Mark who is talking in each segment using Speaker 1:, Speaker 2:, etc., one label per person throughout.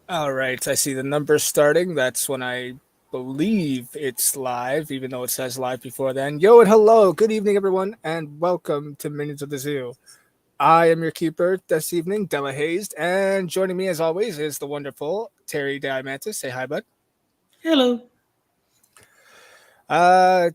Speaker 1: All right, I see the numbers starting. That's when I believe it's live, even though it says live before then. Yo and hello, good evening, everyone, and welcome to Minions of the Zoo. I am your keeper this evening, Delahazed, and joining me as always is the wonderful Terry Diamantis. Say hi, bud.
Speaker 2: Hello.
Speaker 1: Uh,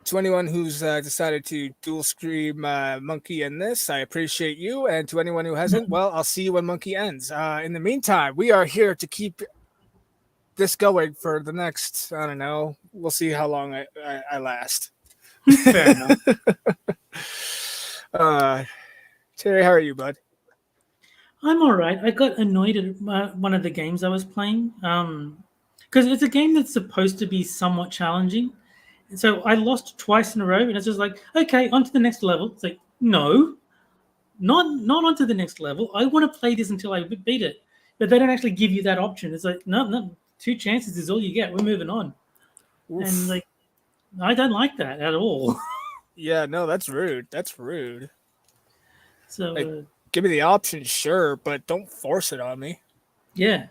Speaker 1: to anyone who's decided to dual scream Monkey in this, I appreciate you. And to anyone who hasn't, well, I'll see you when Monkey ends. In the meantime, we are here to keep this going for the next, I don't know, we'll see how long I last.
Speaker 2: Fair enough.
Speaker 1: uh, Terry, how are you, bud?
Speaker 2: I'm all right. I got annoyed at one of the games I was playing because it's a game that's supposed to be somewhat challenging. So I lost twice in a row, and it's just like, okay, on to the next level. It's like, no, not onto the next level. I want to play this until I beat it, but they don't actually give you that option. It's like, no, no, two chances is all you get. We're moving on, and
Speaker 1: Oof.
Speaker 2: like, I don't like that at all.
Speaker 1: Yeah, no, that's rude. That's rude.
Speaker 2: So
Speaker 1: Like, give me the option, sure, but don't force it on me.
Speaker 2: yeah.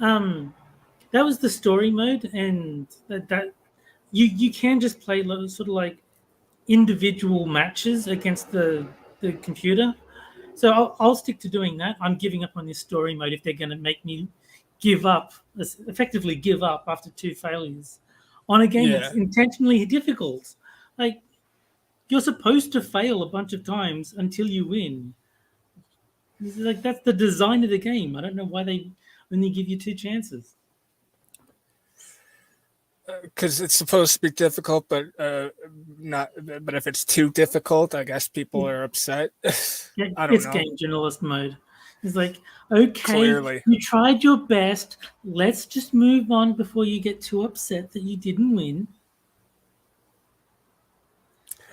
Speaker 2: Um, that was the story mode, and that you can just play sort of like individual matches against the computer. So I'll stick to doing that. I'm giving up on this story mode if they're going to make me give up, effectively give up after two failures on a game that's
Speaker 1: Yeah.
Speaker 2: intentionally difficult. Like you're supposed to fail a bunch of times until you win. This is like that's the design of the game. I don't know why they only give you two chances.
Speaker 1: Because it's supposed to be difficult, but not. But if it's too difficult, I guess people are upset.
Speaker 2: Yeah,
Speaker 1: I don't
Speaker 2: it's
Speaker 1: know.
Speaker 2: game journalist mode. It's like, okay,
Speaker 1: Clearly,
Speaker 2: you tried your best. Let's just move on before you get too upset that you didn't win.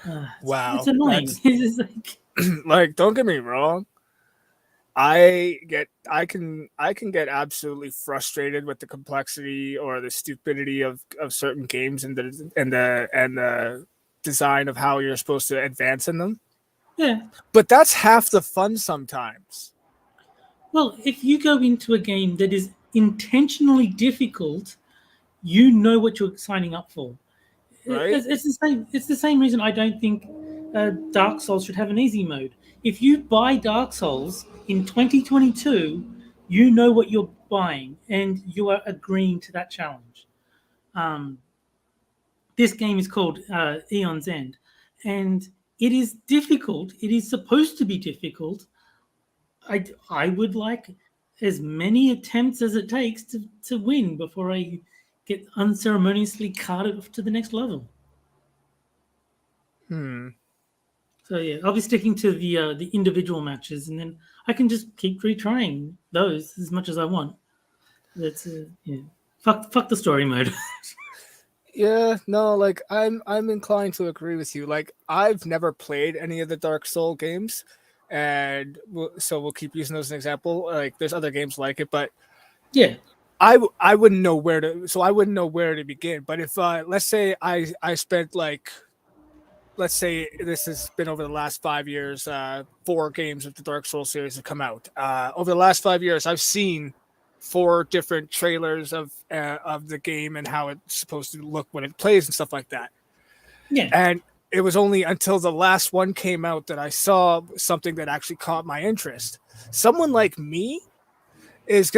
Speaker 2: It's
Speaker 1: wow.
Speaker 2: annoying.
Speaker 1: That's
Speaker 2: It's just like,
Speaker 1: like, don't get me wrong. I can get absolutely frustrated with the complexity or the stupidity of certain games and the design of how you're supposed to advance in them.
Speaker 2: yeah.
Speaker 1: But that's half the fun sometimes,
Speaker 2: Well, if you go into a game that is intentionally difficult, you know what you're signing up for.
Speaker 1: right?
Speaker 2: It's the same. It's the same reason I don't think Dark Souls should have an easy mode. If you buy Dark Souls in 2022, you know what you're buying, and you are agreeing to that challenge. Um, this game is called Eon's End, and it is difficult. It is supposed to be difficult. I would like as many attempts as it takes to win before I get unceremoniously carted off to the next level.
Speaker 1: Hmm.
Speaker 2: So yeah, I'll be sticking to the individual matches, and then I can just keep retrying those as much as I want. That's yeah. Fuck the story mode.
Speaker 1: Yeah, no, like I'm inclined to agree with you. Like I've never played any of the Dark Soul games, and so we'll keep using those as an example. Like there's other games like it, but
Speaker 2: Yeah,
Speaker 1: I wouldn't know where to so I wouldn't know where to begin. But if let's say I spent like let's say this has been over the last 5 years, four games of the Dark Souls series have come out. Over the last 5 years, I've seen four different trailers of the game and how it's supposed to look when it plays and stuff like that.
Speaker 2: yeah.
Speaker 1: And it was only until the last one came out that I saw something that actually caught my interest. Someone like me is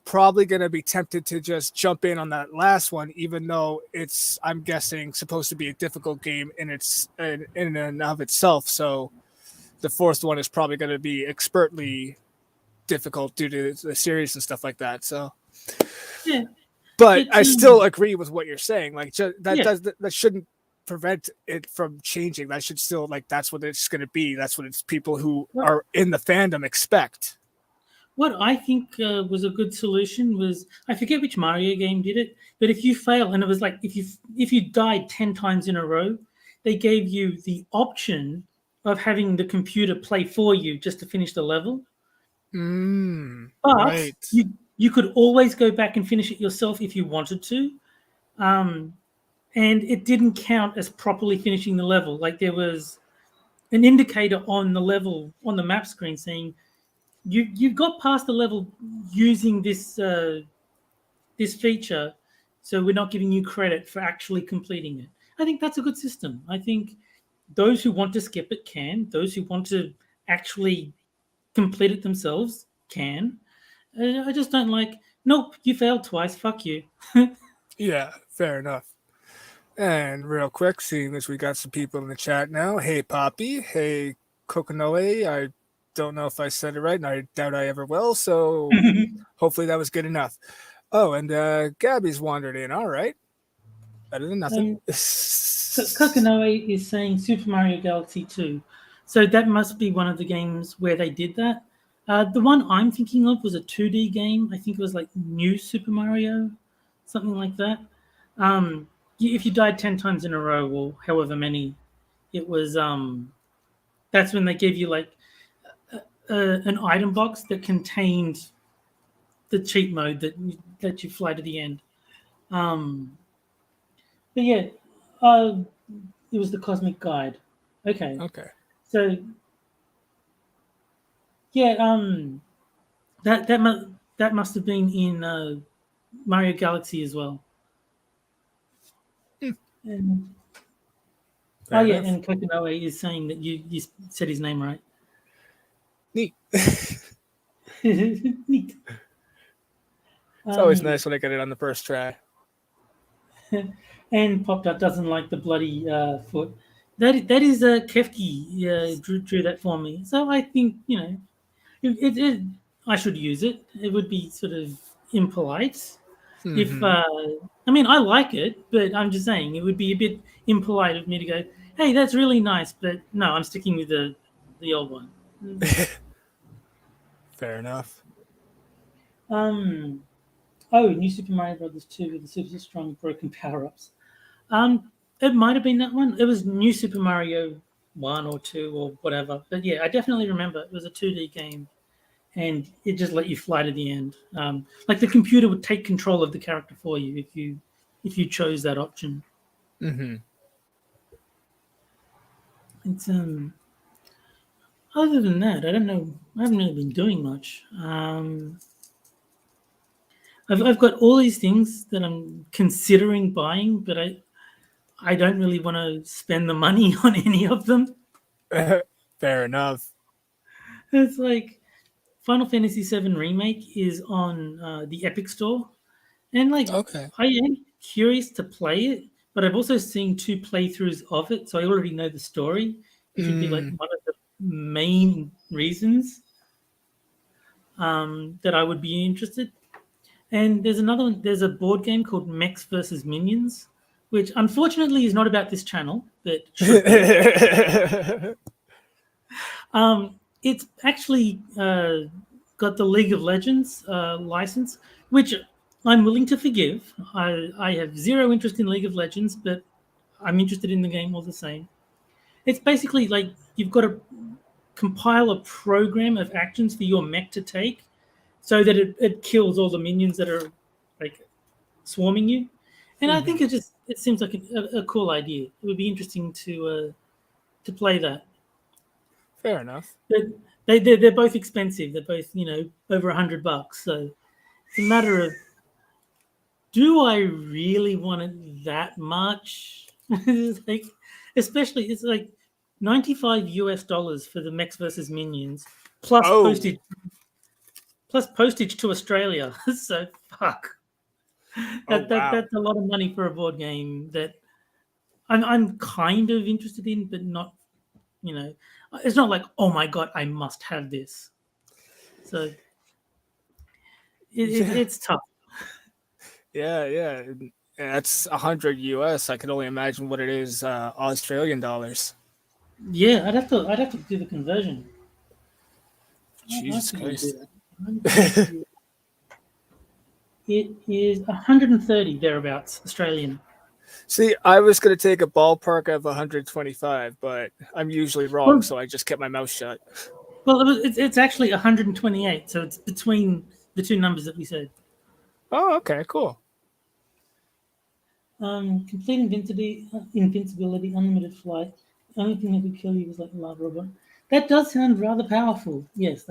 Speaker 1: probably gonna be tempted to just jump in on that last one, even though it's I'm guessing supposed to be a difficult game in and of itself. So the fourth one is probably gonna be expertly difficult due to the series and stuff like that. So,
Speaker 2: Yeah,
Speaker 1: but
Speaker 2: but
Speaker 1: I still agree with what you're saying. Like
Speaker 2: yeah.
Speaker 1: that shouldn't prevent it from changing. That should still like that's what it's going to be. That's what it's people who
Speaker 2: What
Speaker 1: are in the fandom expect.
Speaker 2: what I think was a good solution was I forget which Mario game did it, but if you fail and it was like if you died 10 times in a row, they gave you the option of having the computer play for you just to finish the level. But
Speaker 1: Right.
Speaker 2: you could always go back and finish it yourself if you wanted to. Um, and it didn't count as properly finishing the level. Like there was an indicator on the level on the map screen saying you've got past the level using this this feature, so we're not giving you credit for actually completing it. I think that's a good system. I think those who want to skip it can. Those who want to actually complete it themselves can. I just don't like. Nope, you failed twice. Fuck you.
Speaker 1: Yeah, fair enough. And real quick, seeing as we got some people in the chat now. Hey, Poppy. Hey, Kokonoe. I don't know if I said it right, and I doubt I ever will. So hopefully that was good enough. Oh, and Gabby's wandered in. All right. Better than nothing.
Speaker 2: Kokonoe is saying Super Mario Galaxy 2. So that must be one of the games where they did that. The one I'm thinking of was a 2D game. I think it was like New Super Mario, something like that. If you died 10 times in a row or however many, it was that's when they gave you like an item box that contained the cheat mode that you fly to the end. But yeah, it was the Cosmic Guide. Okay. So yeah, that must have been in Mario Galaxy as well. And, and Kokonoe is saying that you said his name right.
Speaker 1: Neat.
Speaker 2: Neat.
Speaker 1: It's always nice when I get it on the first try.
Speaker 2: And Pop-Tart doesn't like the bloody foot. That is Kefki drew that for me. So I think, I should use it. It would be sort of impolite. If I mean, I like it, but I'm just saying it would be a bit impolite of me to go, hey, that's really nice, but no, I'm sticking with the old one.
Speaker 1: Fair enough.
Speaker 2: New Super Mario Brothers 2 with the super strong broken power-ups. It might have been that one. It was New Super Mario 1 or 2 or whatever. But yeah, I definitely remember it was a 2D game, and it just let you fly to the end. Like the computer would take control of the character for you if you chose that option. It's other than that, I don't know. I haven't really been doing much. I've got all these things that I'm considering buying, but I don't really want to spend the money on any of them.
Speaker 1: Fair enough.
Speaker 2: It's like Final Fantasy VII Remake is on the Epic Store, and I am curious to play it, but I've also seen 2 playthroughs of it, so I already know the story, which would be like one of the main reasons that I would be interested. And there's another one. There's a board game called Mechs versus Minions, which unfortunately is not about this channel, but it's actually got the League of Legends license, which I'm willing to forgive. I have zero interest in League of Legends, but I'm interested in the game all the same. It's basically like you've got to compile a program of actions for your mech to take, so that it kills all the minions that are like swarming you. And I think it seems like a cool idea. It would be interesting to play that.
Speaker 1: Fair enough.
Speaker 2: They're both expensive. They're both over $100. So it's a matter of, do I really want it that much? Especially it's like $95 for the Mechs versus Minions plus postage. Plus postage to Australia. So fuck. That's a lot of money for a board game that I'm kind of interested in, but not. It's not like, oh my god, I must have this. So it's tough.
Speaker 1: Yeah. That's 100 US. I can only imagine what it is Australian dollars.
Speaker 2: Yeah, I'd have to do the conversion.
Speaker 1: Jesus Christ.
Speaker 2: It is 130 thereabouts Australian.
Speaker 1: See, I was going to take a ballpark of 125, but I'm usually wrong, so I just kept my mouth shut.
Speaker 2: Well, it's actually 128, so it's between the 2 numbers that we said.
Speaker 1: Oh, okay, cool.
Speaker 2: Complete invincibility, unlimited flight. The only thing that could kill you is like a lava robot. That does sound rather powerful. Yes.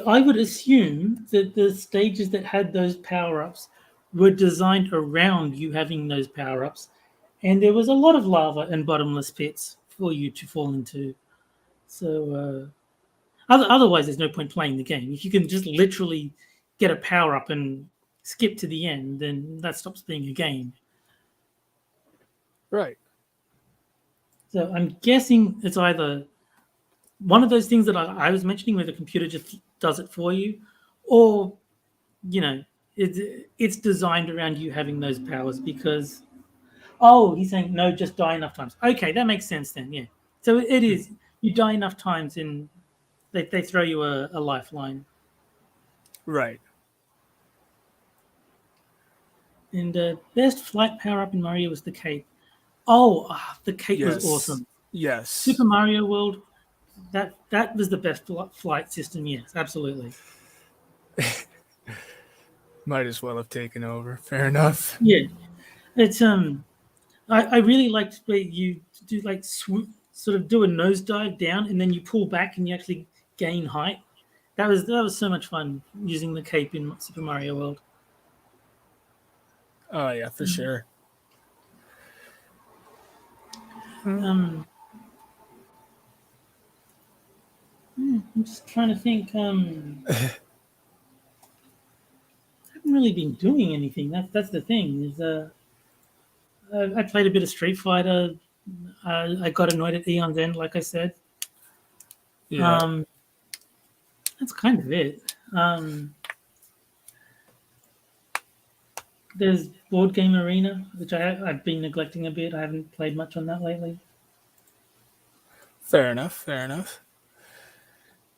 Speaker 2: I would assume that the stages that had those power-ups were designed around you having those power-ups, and there was a lot of lava and bottomless pits for you to fall into. So otherwise, there's no point playing the game. If you can just literally get a power-up and skip to the end, then that stops being a game.
Speaker 1: Right.
Speaker 2: So I'm guessing it's either one of those things that I was mentioning where the computer just does it for you, or, it's designed around you having those powers because, he's saying, no, just die enough times. Okay, that makes sense then, yeah. So it is, you die enough times and they throw you a lifeline.
Speaker 1: Right.
Speaker 2: And best flight power-up in Mario was the cape. The cape was awesome.
Speaker 1: Yes.
Speaker 2: Super Mario World, that was the best flight system, yes, absolutely.
Speaker 1: Might as well have taken over. Fair enough.
Speaker 2: Yeah. It's I really liked where you do like sort of do a nosedive down and then you pull back and you actually gain height. That was so much fun using the cape in Super Mario World.
Speaker 1: Oh yeah, for sure.
Speaker 2: I'm just trying to think. I haven't really been doing anything. That's the thing. Is I played a bit of Street Fighter. I got annoyed at Eon's End, like I said.
Speaker 1: Yeah.
Speaker 2: That's kind of it. There's Board Game Arena, which I've been neglecting a bit. I haven't played much on that lately.
Speaker 1: Fair enough.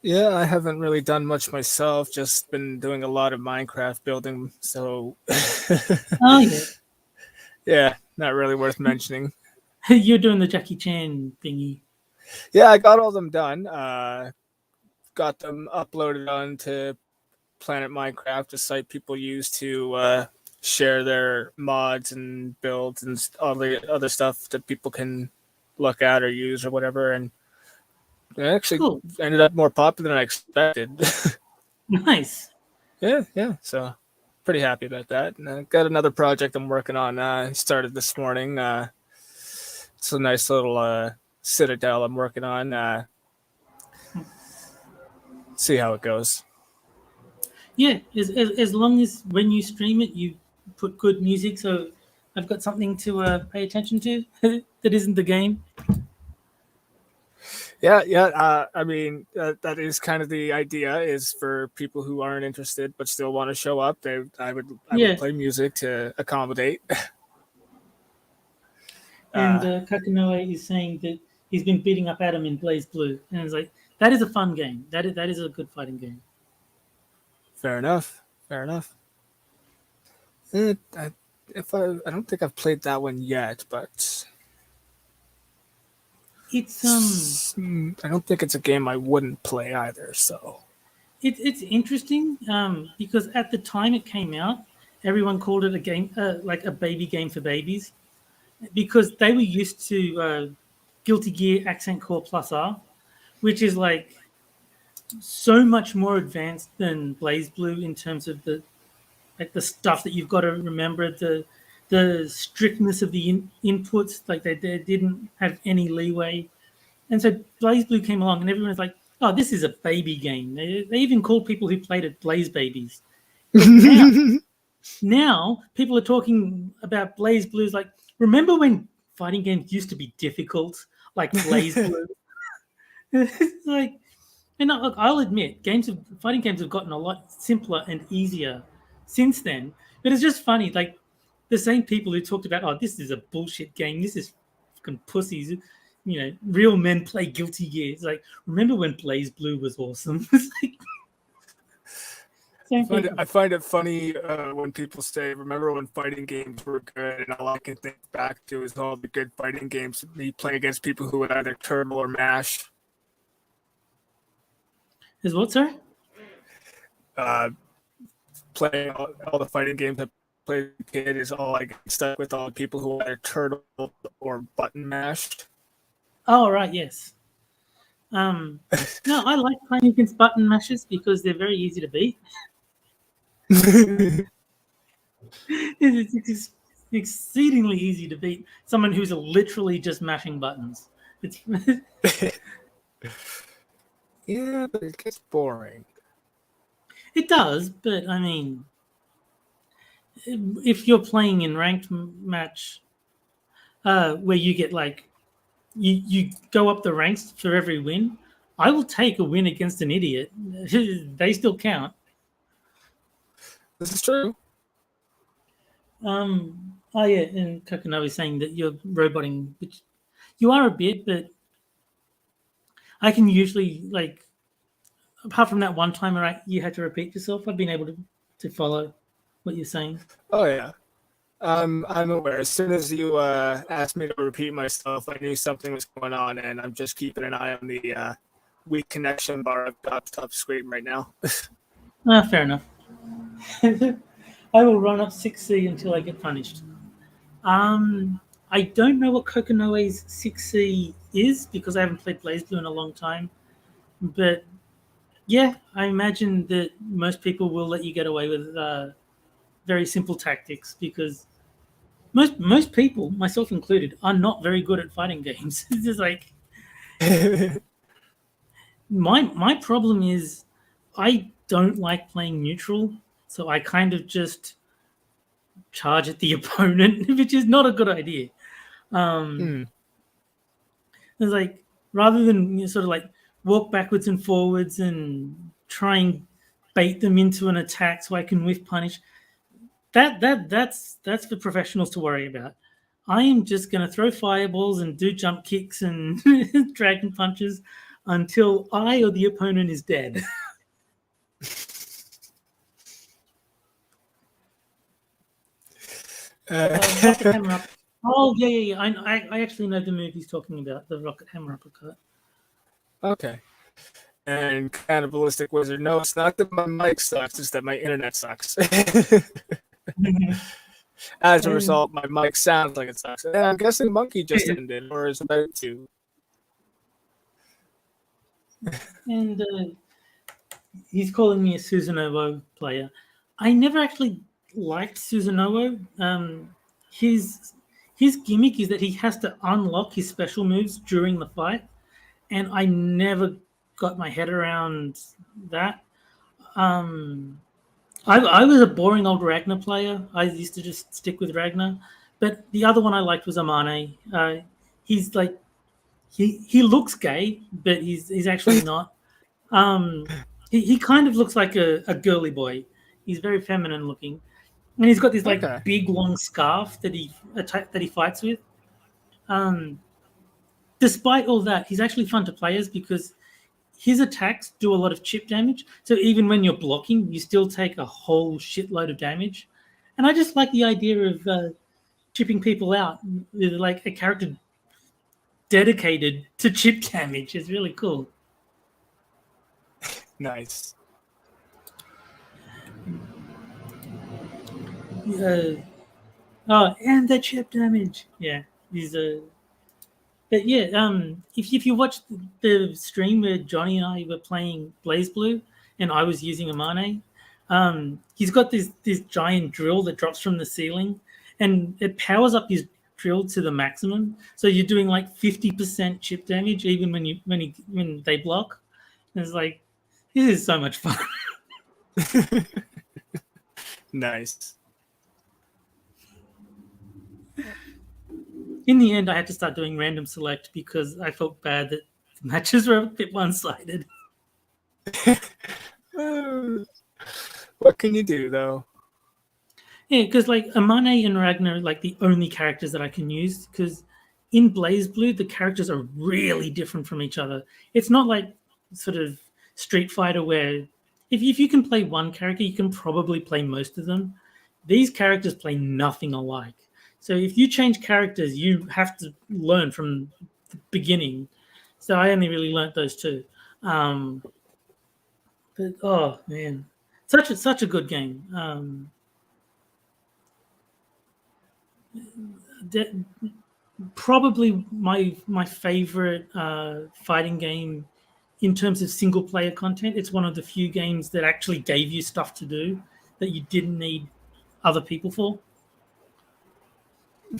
Speaker 1: Yeah, I haven't really done much myself. Just been doing a lot of Minecraft building. So.
Speaker 2: Oh yeah.
Speaker 1: Yeah, not really worth mentioning.
Speaker 2: You're doing the Jackie Chan thingy.
Speaker 1: Yeah, I got all them done. Got them uploaded onto Planet Minecraft, a site people use to share their mods and builds and all the other stuff that people can look at or use or whatever. And it actually ended up more popular than I expected.
Speaker 2: Nice.
Speaker 1: Yeah. So pretty happy about that. And I got another project I'm working on. Started this morning. It's a nice little citadel I'm working on. See how it goes.
Speaker 2: Yeah, as long as when you stream it, you put good music, so I've got something to pay attention to that isn't the game.
Speaker 1: Yeah. I mean, that is kind of the idea, is for people who aren't interested but still want to show up. I would play music to accommodate.
Speaker 2: And Kakanoe is saying that he's been beating up Adam in Blaze Blue, and it's like, that is a fun game. That is a good fighting game.
Speaker 1: Fair enough. I don't think I've played that one yet, but
Speaker 2: it's
Speaker 1: I don't think it's a game I wouldn't play either. So
Speaker 2: it's interesting because at the time it came out, everyone called it a game, like a baby game for babies, because they were used to Guilty Gear Accent Core Plus R, which is like so much more advanced than Blaze Blue in terms of the stuff that you've got to remember, the strictness of the inputs, like they didn't have any leeway. And so Blaze Blue came along and everyone's like, oh, this is a baby game. They even called people who played it Blaze Babies. Now people are talking about Blaze Blues like, remember when fighting games used to be difficult, like Blaze Blue? It's like, and look, I'll admit, fighting games have gotten a lot simpler and easier since then. But it's just funny, like the same people who talked about, oh, this is a bullshit game, this is fucking pussies, real men play Guilty Gear. It's like, remember when Blaze Blue was awesome? It's like,
Speaker 1: I find it funny when people say, remember when fighting games were good, and all I can think back to is all the good fighting games me playing against people who would either turtle or mash.
Speaker 2: Is what, sir?
Speaker 1: Playing all the fighting games I played as a kid is all I get stuck with, all the people who either turtle or button mashed.
Speaker 2: Oh, right, yes. No, I like playing against button mashers because they're very easy to beat. It's exceedingly easy to beat someone who's literally just mashing buttons. It's
Speaker 1: Yeah, but it gets boring.
Speaker 2: it does, but I mean, if you're playing in ranked match where you get like you go up the ranks for every win, I will take a win against an idiot. They still count.
Speaker 1: This is true.
Speaker 2: Oh yeah, and Kokono is saying that you're roboting, which you are a bit, but I can usually like apart from that one time where you had to repeat yourself, I've been able to follow what you're saying.
Speaker 1: Oh yeah. I'm aware. As soon as you asked me to repeat myself, I knew something was going on, and I'm just keeping an eye on the weak connection bar I've got up screen right now.
Speaker 2: Fair enough. I will run up 6C until I get punished. I don't know what Kokonoe's 6C is because I haven't played BlazBlue in a long time. But yeah, I imagine that most people will let you get away with very simple tactics because most people, myself included, are not very good at fighting games. It's just like my problem is I don't like playing neutral, so I kind of just charge at the opponent, which is not a good idea.
Speaker 1: Hmm.
Speaker 2: It's like rather than sort of like walk backwards and forwards and try and bait them into an attack so I can whiff punish. That's for professionals to worry about. I am just going to throw fireballs and do jump kicks and dragon punches until I or the opponent is dead. Rocket hammer up. Oh yeah. I actually know the move he's talking about. The rocket hammer uppercut.
Speaker 1: Okay. And Cannibalistic Wizard. No, it's not that my mic sucks, it's that my internet sucks. As a result, my mic sounds like it sucks. And I'm guessing Monkey just ended, or is about to.
Speaker 2: And he's calling me a Susanoo player. I never actually liked Susanoo. His gimmick is that he has to unlock his special moves during the fight, and I never got my head around that. I was a boring old Ragnar player. I used to just stick with Ragnar. But the other one I liked was Amane. He's like he looks gay, but he's actually not. He kind of looks like a girly boy. He's very feminine looking, and he's got this like
Speaker 1: Okay.
Speaker 2: big long scarf that he fights with. Despite all that, he's actually fun to play as because his attacks do a lot of chip damage. So even when you're blocking, you still take a whole shitload of damage. And I just like the idea of chipping people out with like a character dedicated to chip damage. It's really cool.
Speaker 1: Nice.
Speaker 2: And the chip damage. Yeah, he's But yeah, if you watch the stream where Johnny and I were playing BlazBlue and I was using Amane, he's got this giant drill that drops from the ceiling and it powers up his drill to the maximum. So you're doing like 50% chip damage even when they block. And it's like this is so much fun.
Speaker 1: Nice.
Speaker 2: In the end, I had to start doing random select because I felt bad that the matches were a bit one-sided.
Speaker 1: What can you do, though?
Speaker 2: Yeah, because like Amane and Ragnar are like the only characters that I can use because in BlazBlue, the characters are really different from each other. It's not like sort of Street Fighter where if you can play one character, you can probably play most of them. These characters play nothing alike. So if you change characters, you have to learn from the beginning. So I only really learnt those two. But oh man, such a good game. Probably my favorite fighting game in terms of single player content, it's one of the few games that actually gave you stuff to do that you didn't need other people for.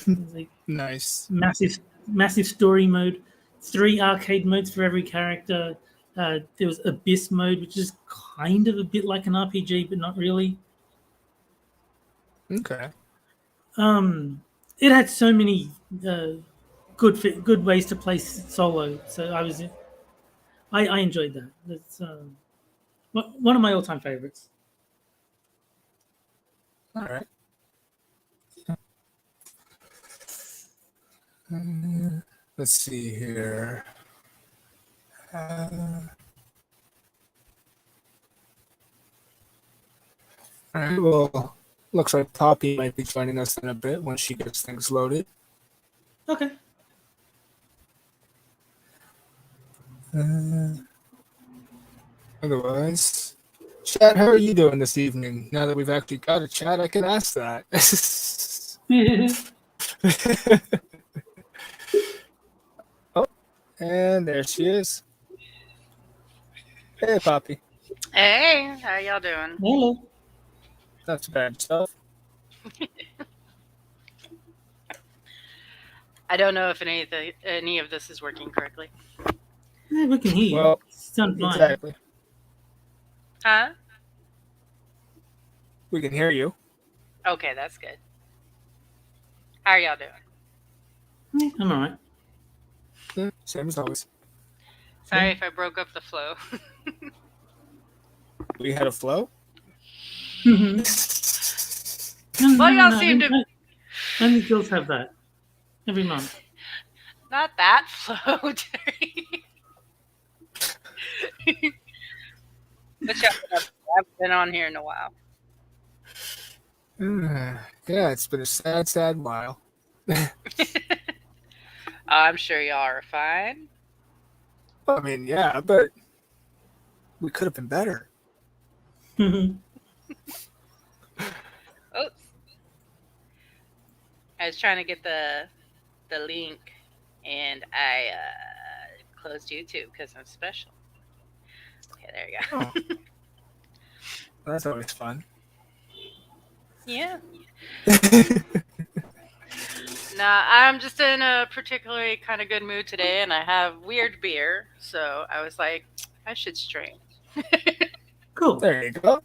Speaker 2: Like
Speaker 1: Nice.
Speaker 2: massive story mode, 3 arcade modes for every character. There was Abyss mode, which is kind of a bit like an RPG, but not really.
Speaker 1: Okay.
Speaker 2: It had so many good ways to play solo. So I enjoyed that. That's one of my all-time favorites.
Speaker 1: All right. Let's see here. All right. Well, looks like Poppy might be joining us in a bit when she gets things loaded.
Speaker 2: Okay.
Speaker 1: Otherwise, chat, how are you doing this evening? Now that we've actually got a chat, I can ask that. Oh, and there she is. Hey, Poppy.
Speaker 3: Hey, how y'all doing?
Speaker 2: Hello.
Speaker 1: Not too bad stuff.
Speaker 3: I don't know if any of this is working correctly.
Speaker 2: Yeah, we can hear you.
Speaker 1: Well,
Speaker 2: Sound fine.
Speaker 1: exactly.
Speaker 3: Huh?
Speaker 1: We can hear you.
Speaker 3: Okay, that's good. How are y'all doing?
Speaker 2: Yeah, I'm all right.
Speaker 1: Yeah, same as always.
Speaker 3: Sorry if I broke up the flow.
Speaker 1: We had a flow.
Speaker 2: Well,
Speaker 3: Well, y'all seem to-
Speaker 2: Only girls have that every month.
Speaker 3: Not that flow, Terry. But y'all, I've been on here in a while.
Speaker 1: Yeah, it's been a sad while.
Speaker 3: I'm sure y'all are fine.
Speaker 1: I mean, yeah, but we could have been better.
Speaker 3: Oops. I was trying to get the link, and I closed YouTube because I'm special. Okay, there you go.
Speaker 1: Oh. That's always fun.
Speaker 3: Yeah. Nah, I'm just in a particularly kind of good mood today, and I have weird beer, so I was like, I should stream.
Speaker 2: Cool.
Speaker 1: There you go.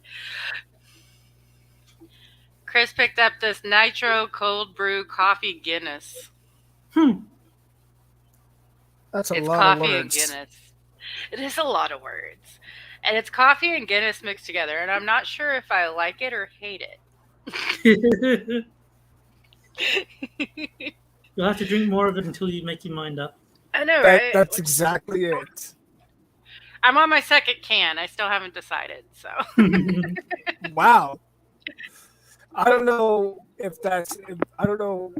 Speaker 3: Chris picked up this nitro cold brew coffee Guinness.
Speaker 1: That's a
Speaker 3: It's
Speaker 1: lot
Speaker 3: coffee
Speaker 1: of
Speaker 3: and
Speaker 1: words.
Speaker 3: Guinness. It is a lot of words. And it's coffee and Guinness mixed together, and I'm not sure if I like it or hate it.
Speaker 2: You'll have to drink more of it until you make your mind up.
Speaker 3: I know, right?
Speaker 1: That's exactly it.
Speaker 3: I'm on my second can. I still haven't decided, so.
Speaker 1: Wow. I don't know if that's. I don't know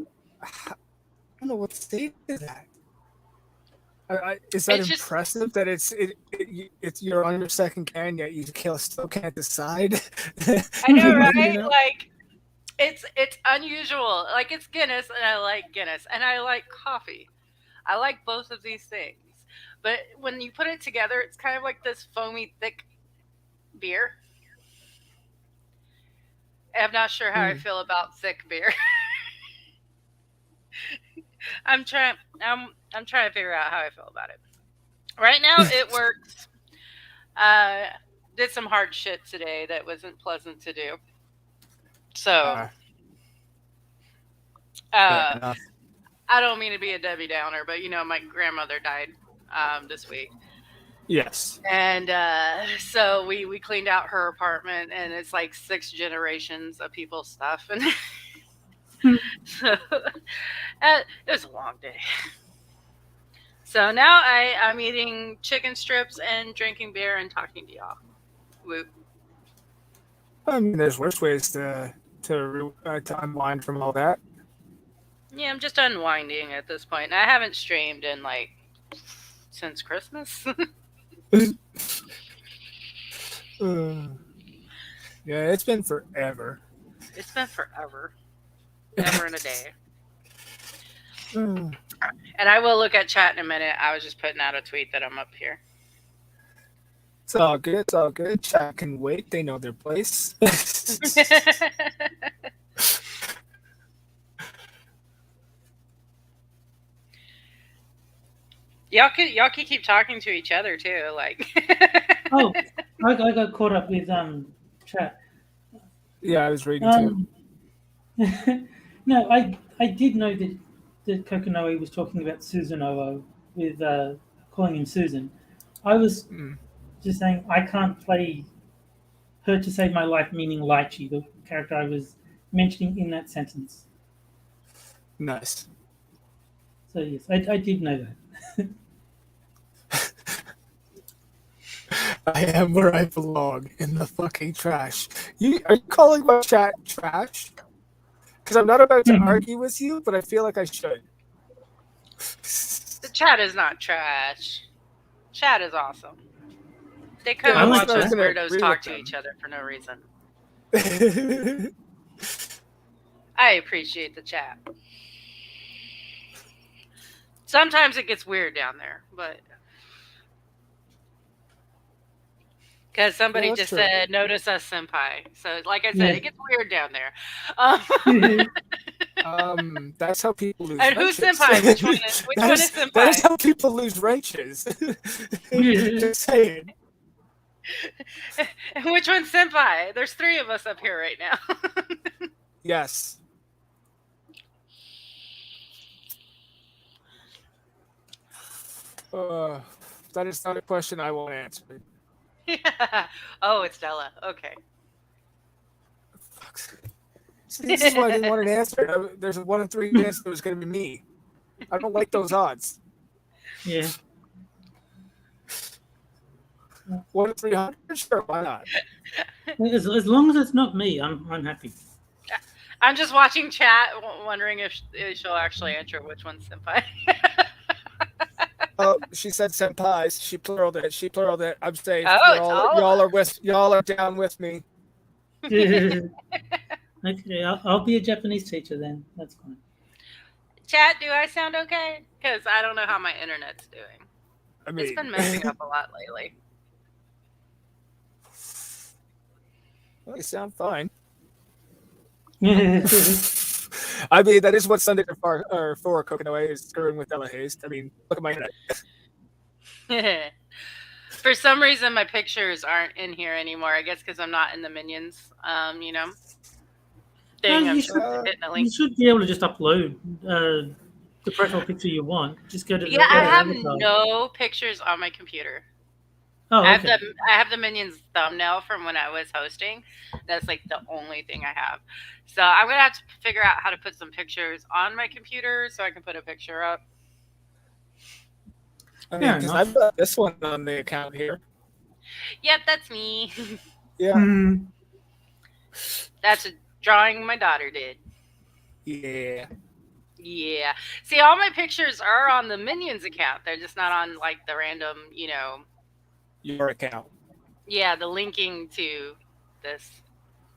Speaker 1: what state is that. Is that
Speaker 3: It's just-
Speaker 1: impressive that it's you're on your second can yet you still can't decide?
Speaker 3: I know, right?
Speaker 1: You know?
Speaker 3: Like, it's unusual. Like, it's Guinness, and I like Guinness, and I like coffee. I like both of these things. But when you put it together, it's kind of like this foamy, thick beer. I'm not sure how I feel about thick beer. I'm trying to figure out how I feel about it. Right now, it works. Did some hard shit today that wasn't pleasant to do. So,
Speaker 1: Fair enough.
Speaker 3: I don't mean to be a Debbie Downer, but my grandmother died this week.
Speaker 1: Yes.
Speaker 3: And so we cleaned out her apartment, and it's like 6 generations of people's stuff. And so it was a long day. So now I'm eating chicken strips and drinking beer and talking to y'all. Woo.
Speaker 1: I mean, there's worse ways to unwind from all that.
Speaker 3: Yeah, I'm just unwinding at this point. And I haven't streamed in since Christmas.
Speaker 1: Yeah, it's been forever.
Speaker 3: It's been forever. Never in a day. And I will look at chat in a minute. I was just putting out a tweet that I'm up here.
Speaker 1: It's all good. It's all good. Chat can wait. They know their place.
Speaker 3: Y'all could keep talking to each other too, like.
Speaker 2: Oh, I got caught up with chat.
Speaker 1: Yeah, I was reading too.
Speaker 2: No, I did know that Kokonoe was talking about Susanoo with calling him Susan. I was just saying I can't play her to save my life, meaning Lychee, the character I was mentioning in that sentence.
Speaker 1: Nice.
Speaker 2: So yes, I did know that.
Speaker 1: I am where I belong, in the fucking trash. Are you calling my chat trash? Because I'm not about to argue with you, but I feel like I should.
Speaker 3: The chat is not trash. Chat is awesome. They come
Speaker 1: Yeah,
Speaker 3: and
Speaker 2: like
Speaker 3: watch us
Speaker 1: gonna
Speaker 3: weirdos
Speaker 1: agree
Speaker 3: talk
Speaker 1: with
Speaker 3: to
Speaker 1: them.
Speaker 3: each other for no reason. I appreciate the chat. Sometimes it gets weird down there, but because somebody just
Speaker 1: true.
Speaker 3: said, "Notice us, senpai." So, like I said,
Speaker 2: Yeah.
Speaker 3: it gets weird down there.
Speaker 1: That's how people lose
Speaker 3: And who's
Speaker 1: wrenches.
Speaker 3: senpai? Which one is senpai?
Speaker 1: That is how people lose wrenches. Just saying.
Speaker 3: Which one's senpai? There's 3 of us up here right now.
Speaker 1: Yes. That is not a question I won't answer.
Speaker 3: Yeah. Oh, it's Della. Okay.
Speaker 1: Fuck. See, this is why I didn't want an answer. There's a 1 in 3 chance it was going to be me. I don't like those odds.
Speaker 2: Yeah.
Speaker 1: 1 in 300? Sure, why not?
Speaker 2: As long as it's not me, I'm happy.
Speaker 3: I'm just watching chat, wondering if she'll actually answer which one's senpai.
Speaker 1: Oh, she said senpais. She pluraled it. I'm safe.
Speaker 3: Oh,
Speaker 1: Y'all are down with me.
Speaker 2: Okay, I'll be a Japanese teacher then. That's fine.
Speaker 3: Chat, do I sound okay? Because I don't know how my internet's doing.
Speaker 1: I mean,
Speaker 3: It's been messing up a lot lately.
Speaker 1: Well, you sound fine. I mean, that is what Sunday for Kokonoe is screwing with Delahazed. I mean, look at my internet.
Speaker 3: For some reason, my pictures aren't in here anymore. I guess because I'm not in the minions. Thing.
Speaker 2: You should be able to just upload the profile picture you want. Just go to
Speaker 3: I have
Speaker 2: avatar.
Speaker 3: no pictures on my computer.
Speaker 2: Oh, okay.
Speaker 3: I have the Minions thumbnail from when I was hosting. That's like the only thing I have. So I'm gonna have to figure out how to put some pictures on my computer so I can put a picture up.
Speaker 1: I mean, because I've got this one on the account here.
Speaker 3: Yep, that's me.
Speaker 1: Yeah.
Speaker 3: That's a drawing my daughter did.
Speaker 1: Yeah.
Speaker 3: Yeah. See, all my pictures are on the Minions account. They're just not on like the random,
Speaker 1: your account.
Speaker 3: Yeah, the linking to this.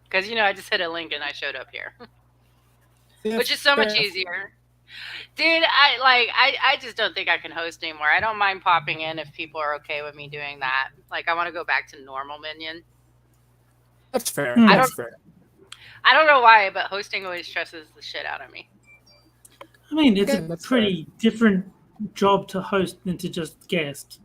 Speaker 3: Because, I just hit a link and I showed up here. Yeah, which is so much easier. Dude, I just don't think I can host anymore. I don't mind popping in if people are okay with me doing that. Like, I want to go back to normal Minion.
Speaker 1: That's fair.
Speaker 3: That's fair. I don't know why, but hosting always stresses the shit out of me.
Speaker 2: I mean, it's a pretty different job to host than to just guest.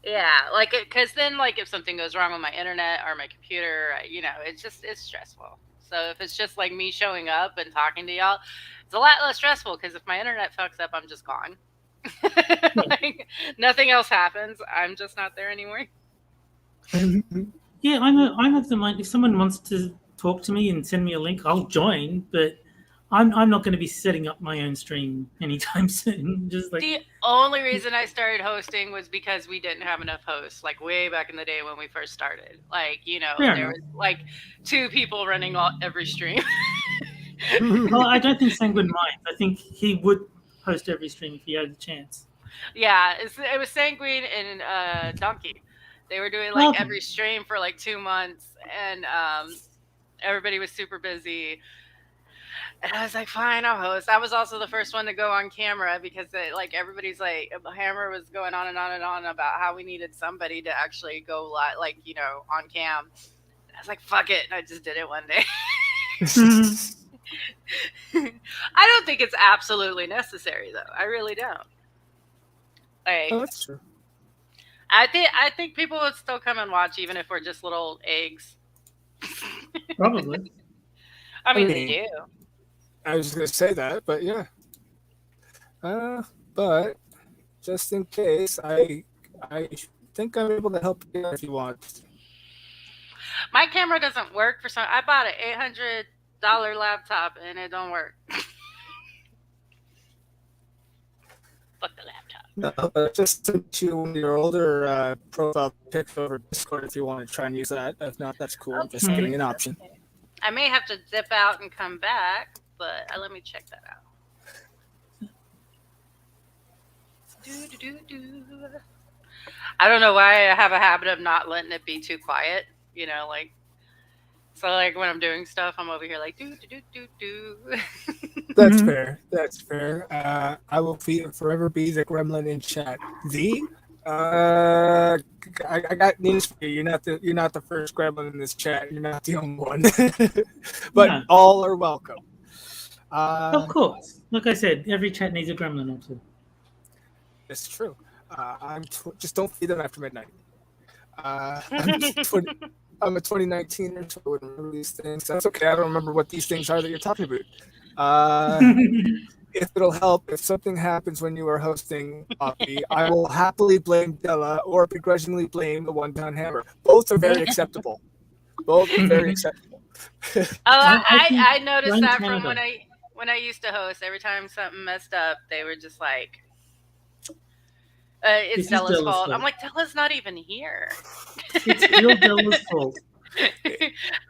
Speaker 3: Yeah, because then, if something goes wrong with my internet or my computer, it's stressful. So if it's just like me showing up and talking to y'all, it's a lot less stressful because if my internet fucks up, I'm just gone. Nothing else happens. I'm just not there anymore.
Speaker 2: Yeah, I'm of the mind if someone wants to talk to me and send me a link, I'll join, but I'm not going to be setting up my own stream anytime soon. Just
Speaker 3: the only reason I started hosting was because we didn't have enough hosts, way back in the day when we first started. There was 2 people running every stream.
Speaker 2: Well, I don't think Sanguine minds. I think he would host every stream if he had the chance.
Speaker 3: Yeah, it was Sanguine and Donkey. They were doing every stream for 2 months, and everybody was super busy. And I was like, fine, I'll host. I was also the first one to go on camera because everybody's like, Hammer was going on and on and on about how we needed somebody to actually go live, on cam. I was like, fuck it. And I just did it one day. I don't think it's absolutely necessary, though. I really don't.
Speaker 1: Oh, that's true.
Speaker 3: I think people would still come and watch even if we're just little eggs.
Speaker 2: Probably.
Speaker 3: I mean, they do.
Speaker 1: I was going to say that, but yeah. But just in case, I think I'm able to help you if you want.
Speaker 3: My camera doesn't work for some. I bought an $800 laptop and it don't work. Fuck the laptop.
Speaker 1: No, just send you one of your older profile pics over Discord if you want to try and use that. If not, that's cool. I'm just giving you an option.
Speaker 3: I may have to dip out and come back, but let me check that out. I don't know why I have a habit of not letting it be too quiet. So when I'm doing stuff, I'm over here like do.
Speaker 1: That's fair. That's fair. I will forever be the gremlin in chat. I got news for you. You're not the first gremlin in this chat. You're not the only one. But all are welcome.
Speaker 2: Of course. Like I said, every chat needs a gremlin or two.
Speaker 1: It's true. Just don't feed them after midnight. I'm a 2019er, so I wouldn't remember these things. That's okay. I don't remember what these things are that you're talking about. If it'll help, if something happens when you are hosting Poppy, I will happily blame Della or begrudgingly blame the one-ton hammer. Both are very acceptable. Both are very acceptable.
Speaker 3: I noticed that from when I used to host. Every time something messed up, they were just like, it's Della's fault. I'm like, Della's not even here.
Speaker 2: It's real Della's fault.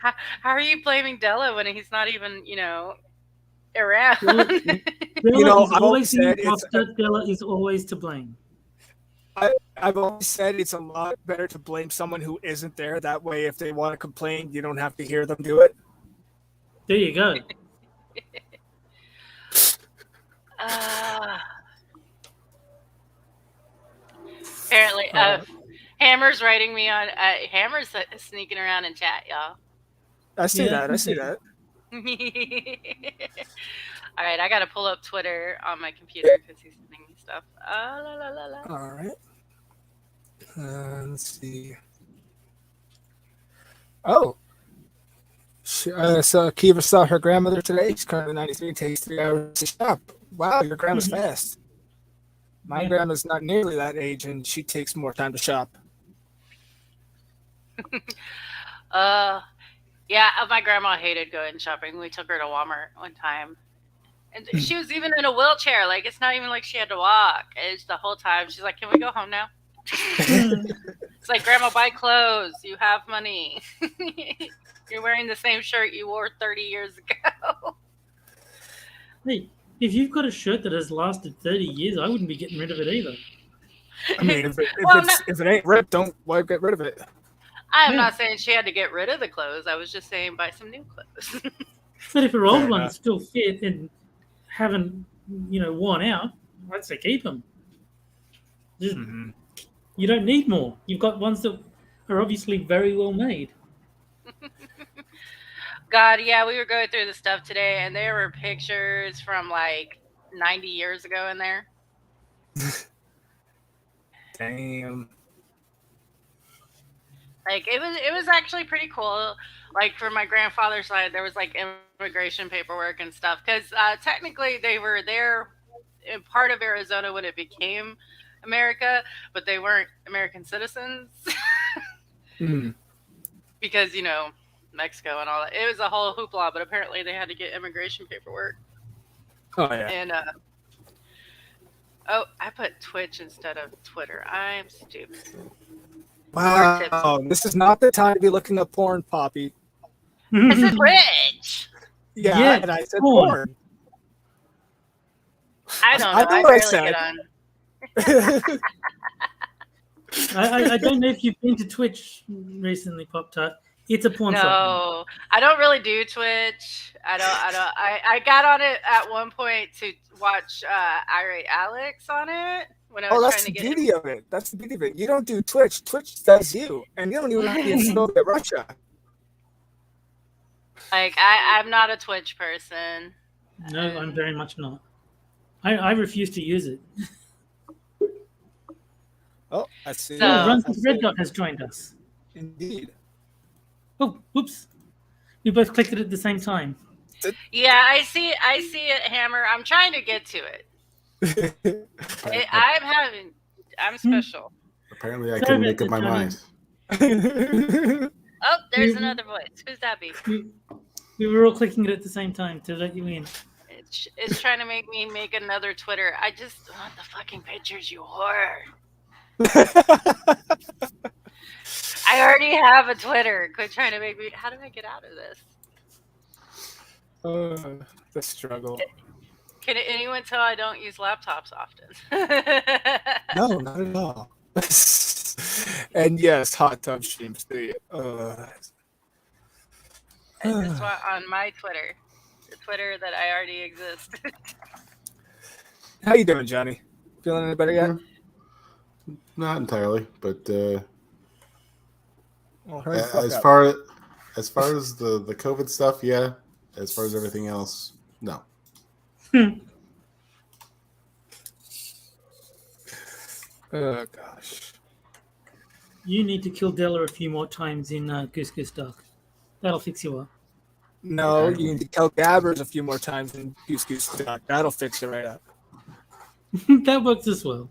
Speaker 3: How are you blaming Della when he's not even, around?
Speaker 2: Della is always to blame.
Speaker 1: I've always said it's a lot better to blame someone who isn't there. That way, if they want to complain, you don't have to hear them do it.
Speaker 2: There you go.
Speaker 3: Apparently, Hammer's writing me on. Hammer's sneaking around in chat, y'all.
Speaker 1: I see that.
Speaker 3: All right, I gotta pull up Twitter on my computer because he's sending me stuff.
Speaker 1: All right. Let's see. Oh. So Kiva saw her grandmother today. She's currently 93. Takes 3 hours to shop. Wow, your grandma's fast. My grandma's not nearly that age, and she takes more time to shop.
Speaker 3: Yeah, my grandma hated going shopping. We took her to Walmart one time. And she was even in a wheelchair. Like, it's not even like she had to walk. It's the whole time. She's like, can we go home now? It's like, Grandma, buy clothes. You have money. You're wearing the same shirt you wore 30 years ago.
Speaker 2: Hey, if you've got a shirt that has lasted 30 years, I wouldn't be getting rid of it either.
Speaker 1: I mean, if it ain't ripped, why get rid of it?
Speaker 3: I'm not saying she had to get rid of the clothes. I was just saying buy some new clothes.
Speaker 2: But if her old ones still fit and haven't, worn out, I'd say keep them. You don't need more. You've got ones that are obviously very well made.
Speaker 3: God, yeah, we were going through the stuff today, and there were pictures from like 90 years ago in there.
Speaker 1: Damn.
Speaker 3: Like it was actually pretty cool. Like for my grandfather's side, there was like immigration paperwork and stuff because technically they were there in part of Arizona when it became America, but they weren't American citizens because Mexico and all that. It was a whole hoopla, but apparently they had to get immigration paperwork.
Speaker 1: Oh yeah.
Speaker 3: And I put Twitch instead of Twitter. I'm stupid.
Speaker 1: Wow, this is not the time to be looking up porn, Poppy.
Speaker 3: I said Twitch.
Speaker 1: Yeah, and I said porn.
Speaker 3: I don't know. I barely get on.
Speaker 2: I don't know if you've been to Twitch recently, Pop-Tart. It's a porn site.
Speaker 3: No, I don't really do Twitch. I got on it at one point to watch Irate Alex on it when I was
Speaker 1: that's
Speaker 3: trying to
Speaker 1: the
Speaker 3: get.
Speaker 1: beauty of it. That's the beauty of it. You don't do Twitch. Twitch does you, and you don't even have to get snowed at Russia.
Speaker 3: Like I'm not a Twitch person.
Speaker 2: No, I'm very much not. I refuse to use it.
Speaker 1: Oh, I see.
Speaker 3: So-
Speaker 2: Oh, Runs Red Dot has joined us.
Speaker 1: Indeed.
Speaker 2: Oh, whoops. We both clicked it at the same time.
Speaker 3: Yeah, I see it, Hammer. I'm trying to get to it. I'm special.
Speaker 4: Apparently, I couldn't make up my mind.
Speaker 3: Oh, there's another voice. Who's that be?
Speaker 2: We were all clicking it at the same time to let you in.
Speaker 3: It's trying to make me make another Twitter. I just want the fucking pictures, you whore. I already have a Twitter. Quit trying to make me. How do I get out of this?
Speaker 1: The struggle.
Speaker 3: Can anyone tell I don't use laptops often?
Speaker 1: No, not at all. And yes, hot tub streams.
Speaker 3: I just want on my Twitter, the Twitter that I already exist.
Speaker 1: How you doing, Johnny? Feeling any better yet?
Speaker 4: Not entirely, but
Speaker 1: Well, hurry the fuck
Speaker 4: as
Speaker 1: up.
Speaker 4: far as the COVID stuff, yeah. As far as everything else, no.
Speaker 1: Oh gosh.
Speaker 2: You need to kill Della a few more times in Goose Goose Duck. That'll fix you up.
Speaker 1: No, you need to kill Gabbers a few more times in Goose Goose Duck. That'll fix it right up.
Speaker 2: That works as well.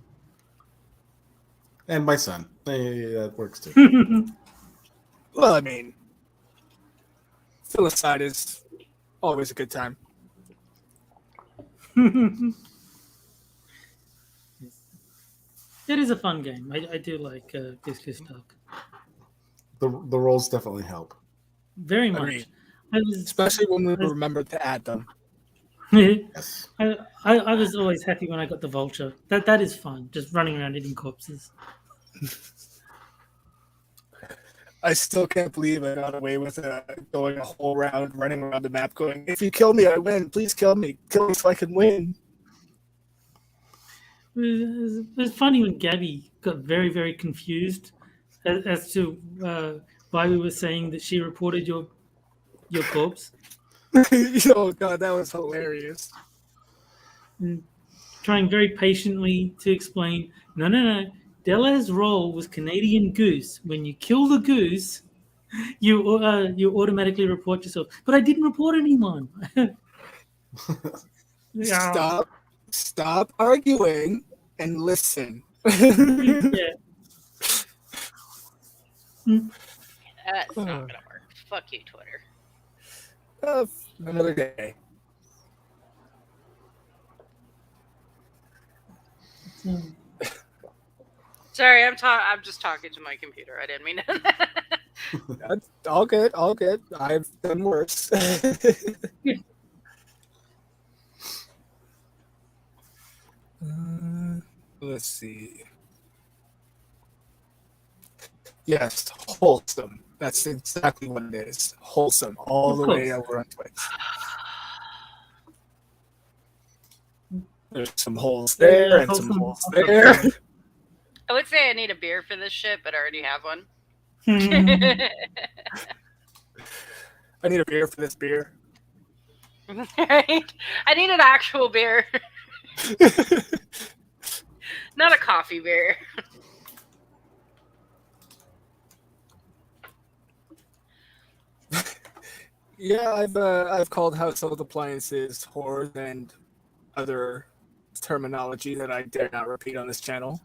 Speaker 4: And my son, that works too.
Speaker 1: Well, I mean, filicide is always a good time.
Speaker 2: It is a fun game. I do like Goose Goose Duck.
Speaker 4: The rolls definitely help.
Speaker 2: Very much.
Speaker 1: Agreed.
Speaker 2: I was,
Speaker 1: Especially when we remember to add them.
Speaker 4: Yes.
Speaker 2: I was always happy when I got the vulture. That is fun, just running around eating corpses.
Speaker 1: I still can't believe I got away with going a whole round, running around the map, going, "If you kill me, I win. Please kill me so I can win."
Speaker 2: It was funny when Gabby got very, very confused as to why we were saying that she reported your corpse.
Speaker 1: Oh god, that was hilarious.
Speaker 2: And trying very patiently to explain, no. Delahazed's role was Canadian Goose. When you kill the goose, you automatically report yourself. But I didn't report anyone.
Speaker 1: Stop arguing and listen.
Speaker 2: Yeah.
Speaker 3: That's not gonna work. Fuck you, Twitter.
Speaker 1: Another day.
Speaker 3: Sorry, I'm just talking to my computer. I didn't mean to.
Speaker 1: That's all good. All good. I've done worse. Let's see. Yes, wholesome. That's exactly what it is. Wholesome, all the way over on Twitch. There's some holes there and some holes there.
Speaker 3: I would say I need a beer for this shit, but I already have one.
Speaker 1: I need a beer for this beer.
Speaker 3: Right? I need an actual beer. Not a coffee beer.
Speaker 1: Yeah, I've called household appliances whores and other terminology that I dare not repeat on this channel.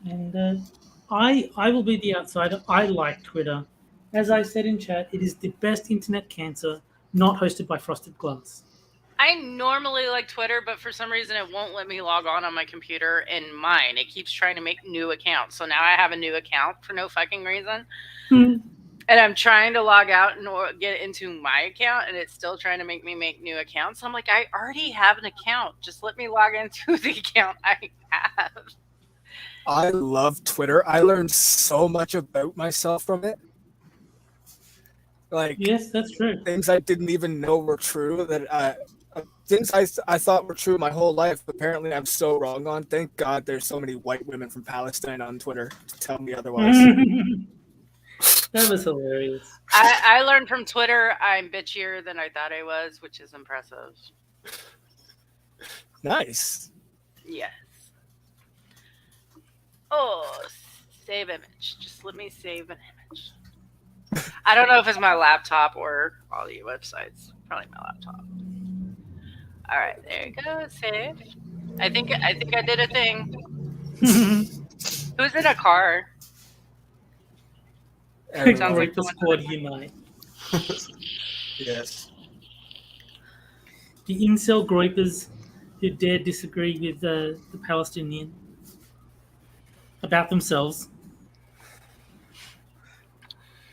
Speaker 2: And I will be the outsider. I like Twitter. As I said in chat, it is the best internet cancer not hosted by Frosted Glass.
Speaker 3: I normally like Twitter, but for some reason it won't let me log on my computer in mine. It keeps trying to make new accounts. So now I have a new account for no fucking reason. And I'm trying to log out and get into my account, and it's still trying to make me make new accounts. I'm like, I already have an account. Just let me log into the account I have.
Speaker 1: I love Twitter. I learned so much about myself from it. Like
Speaker 2: Yes, that's true.
Speaker 1: things I didn't even know were true that things I thought were true my whole life. Apparently, I'm so wrong on. Thank God there's so many white women from Palestine on Twitter to tell me otherwise.
Speaker 2: That was hilarious.
Speaker 3: I learned from Twitter I'm bitchier than I thought I was, which is impressive.
Speaker 1: Nice.
Speaker 3: Yes. Oh, save image. Just let me save an image. I don't know if it's my laptop or all the websites. Probably my laptop. All right, there you go. Save. I think I did a thing. Who's in a car?
Speaker 1: Everyone.
Speaker 3: Sounds like
Speaker 2: the squad unite.
Speaker 1: Yes.
Speaker 2: The incel groypers who dare disagree with the Palestinian about themselves.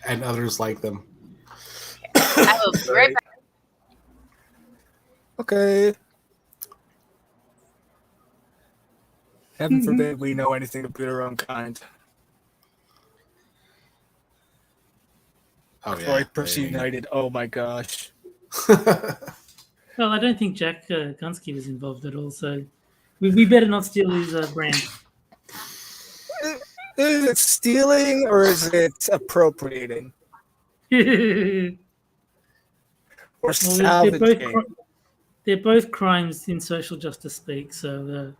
Speaker 4: And others like them.
Speaker 3: I will be right back.
Speaker 1: Okay. Heaven forbid we know anything about our own kind.
Speaker 4: Oh yeah.
Speaker 1: Groypers United. Oh my gosh.
Speaker 2: Well, I don't think Jack Gunsky was involved at all, so we better not steal his brand.
Speaker 1: Is it stealing or is it appropriating or
Speaker 2: Well,
Speaker 1: salvaging?
Speaker 2: they're both crimes in social justice speak, so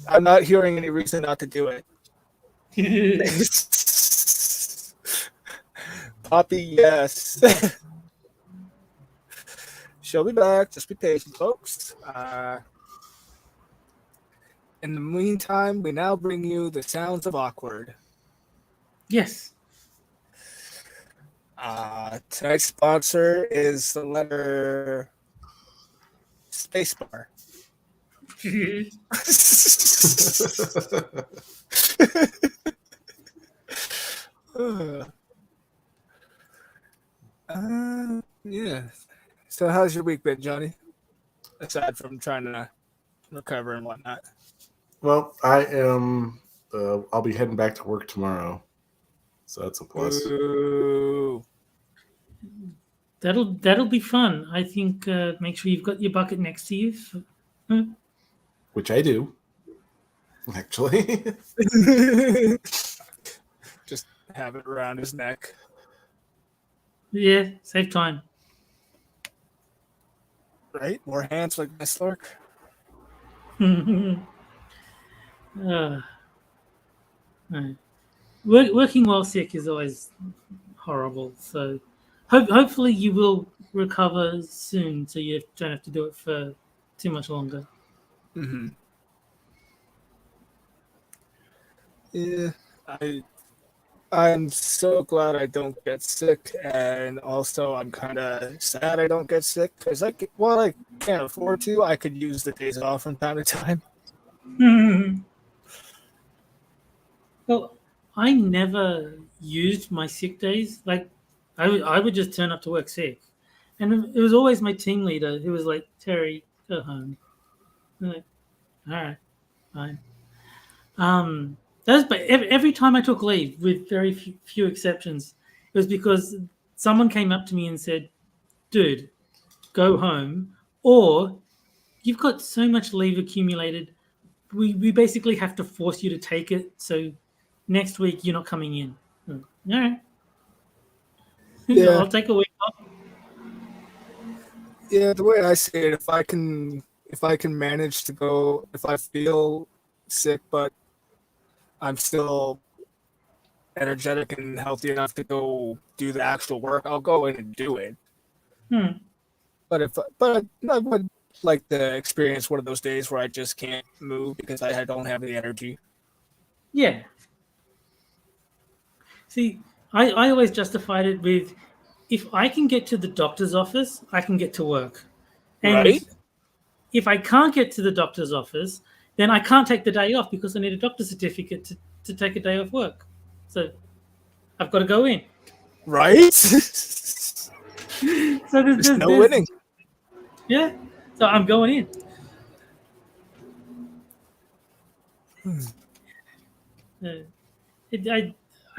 Speaker 1: I'm not hearing any reason not to do it. Poppy, yes. She'll be back. Just be patient, folks. In the meantime, we now bring you the sounds of awkward.
Speaker 2: yes.
Speaker 1: Tonight's sponsor is the letter spacebar. Yeah. So how's your week been, Johnny? Aside from trying to recover and whatnot.
Speaker 4: Well, I am. I'll be heading back to work tomorrow, so that's a plus.
Speaker 1: Ooh.
Speaker 2: That'll be fun. I think make sure you've got your bucket next to you.
Speaker 4: Which I do, actually.
Speaker 1: Just have it around his neck.
Speaker 2: Yeah, save time.
Speaker 1: Right? More hands like this, Lurk.
Speaker 2: Right. Working while sick is always horrible. So hopefully you will recover soon, so you don't have to do it for too much longer.
Speaker 1: Mm-hmm. Yeah, I'm so glad I don't get sick, and also I'm kind of sad I don't get sick because while I can't afford to, I could use the days off from time to time.
Speaker 2: Well, I never used my sick days. Like, I would just turn up to work sick, and it was always my team leader who was like, "Terry, go home." I'm like, all right, fine. But every time I took leave, with very few exceptions, it was because someone came up to me and said, "Dude, go home," or "You've got so much leave accumulated. We basically have to force you to take it. So next week you're not coming in." All right.
Speaker 1: Yeah.
Speaker 2: I'll take a week off.
Speaker 1: Yeah, the way I see it, if I can manage to go, if I feel sick but I'm still energetic and healthy enough to go do the actual work, I'll go in and do it. But I would like to experience one of those days where I just can't move because I don't have the energy.
Speaker 2: Yeah. See, I always justified it with, if I can get to the doctor's office, I can get to work. And
Speaker 1: right?
Speaker 2: If I can't get to the doctor's office, then I can't take the day off because I need a doctor's certificate to take a day off work. So I've got to go in.
Speaker 1: Right?
Speaker 2: So there's
Speaker 1: no winning.
Speaker 2: Yeah. So I'm going in.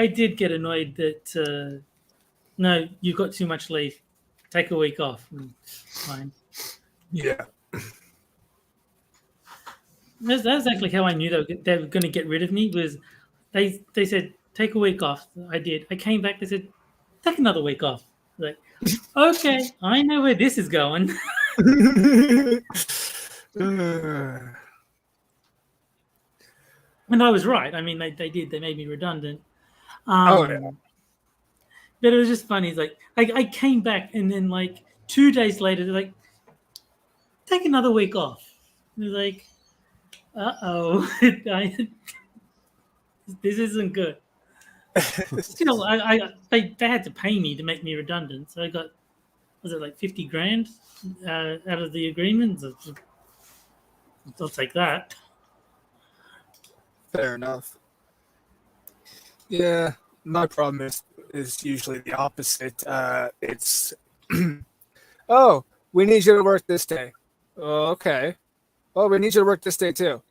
Speaker 2: I did get annoyed that no, you've got too much leave. Take a week off. Fine.
Speaker 1: Yeah.
Speaker 2: That's actually how I knew they were going to get rid of me. Was they said take a week off. I did. I came back. They said take another week off. Like, okay, I know where this is going. And I was right. I mean, they did. They made me redundant.
Speaker 1: Yeah.
Speaker 2: But it was just funny. It's like I came back, and then like 2 days later, they're like, take another week off. And it was like, this isn't good. Still, they had to pay me to make me redundant, so I got, was it like 50 grand out of the agreement? I'll take that.
Speaker 1: Fair enough. Yeah, my problem is usually the opposite. It's, oh, we need you to work this day. Oh, okay. Oh, we need you to work this day too.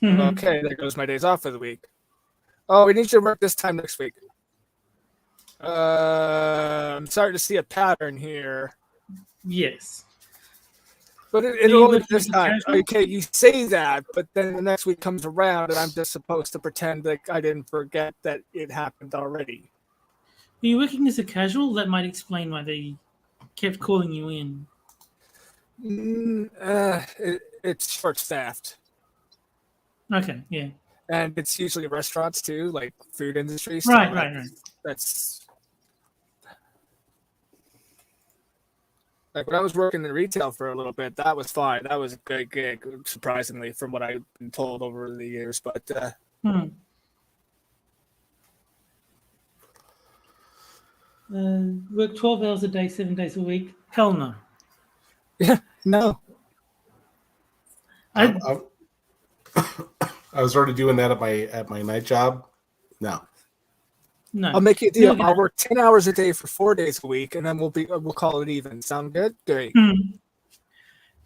Speaker 1: Okay, there goes my days off for the week. Oh, we need you to work this time next week. I'm starting to see a pattern here.
Speaker 2: Yes.
Speaker 1: But it'll only be this time. Okay, you say that, but then the next week comes around and I'm just supposed to pretend like I didn't forget that it happened already.
Speaker 2: Were you working as a casual? That might explain why they kept calling you in.
Speaker 1: It's short-staffed.
Speaker 2: Okay, yeah.
Speaker 1: And it's usually restaurants too, like food industry. So
Speaker 2: Right.
Speaker 1: That's like when I was working in retail for a little bit, that was fine. That was a good gig, surprisingly, from what I've been told over the years. But
Speaker 2: work 12 hours a day, 7 days a week? Hell no.
Speaker 1: Yeah, no.
Speaker 4: I was already doing that at my night job. No.
Speaker 1: I'll make you a deal. I'll work 10 hours a day for 4 days a week, and then we'll call it even. Sound good? Great.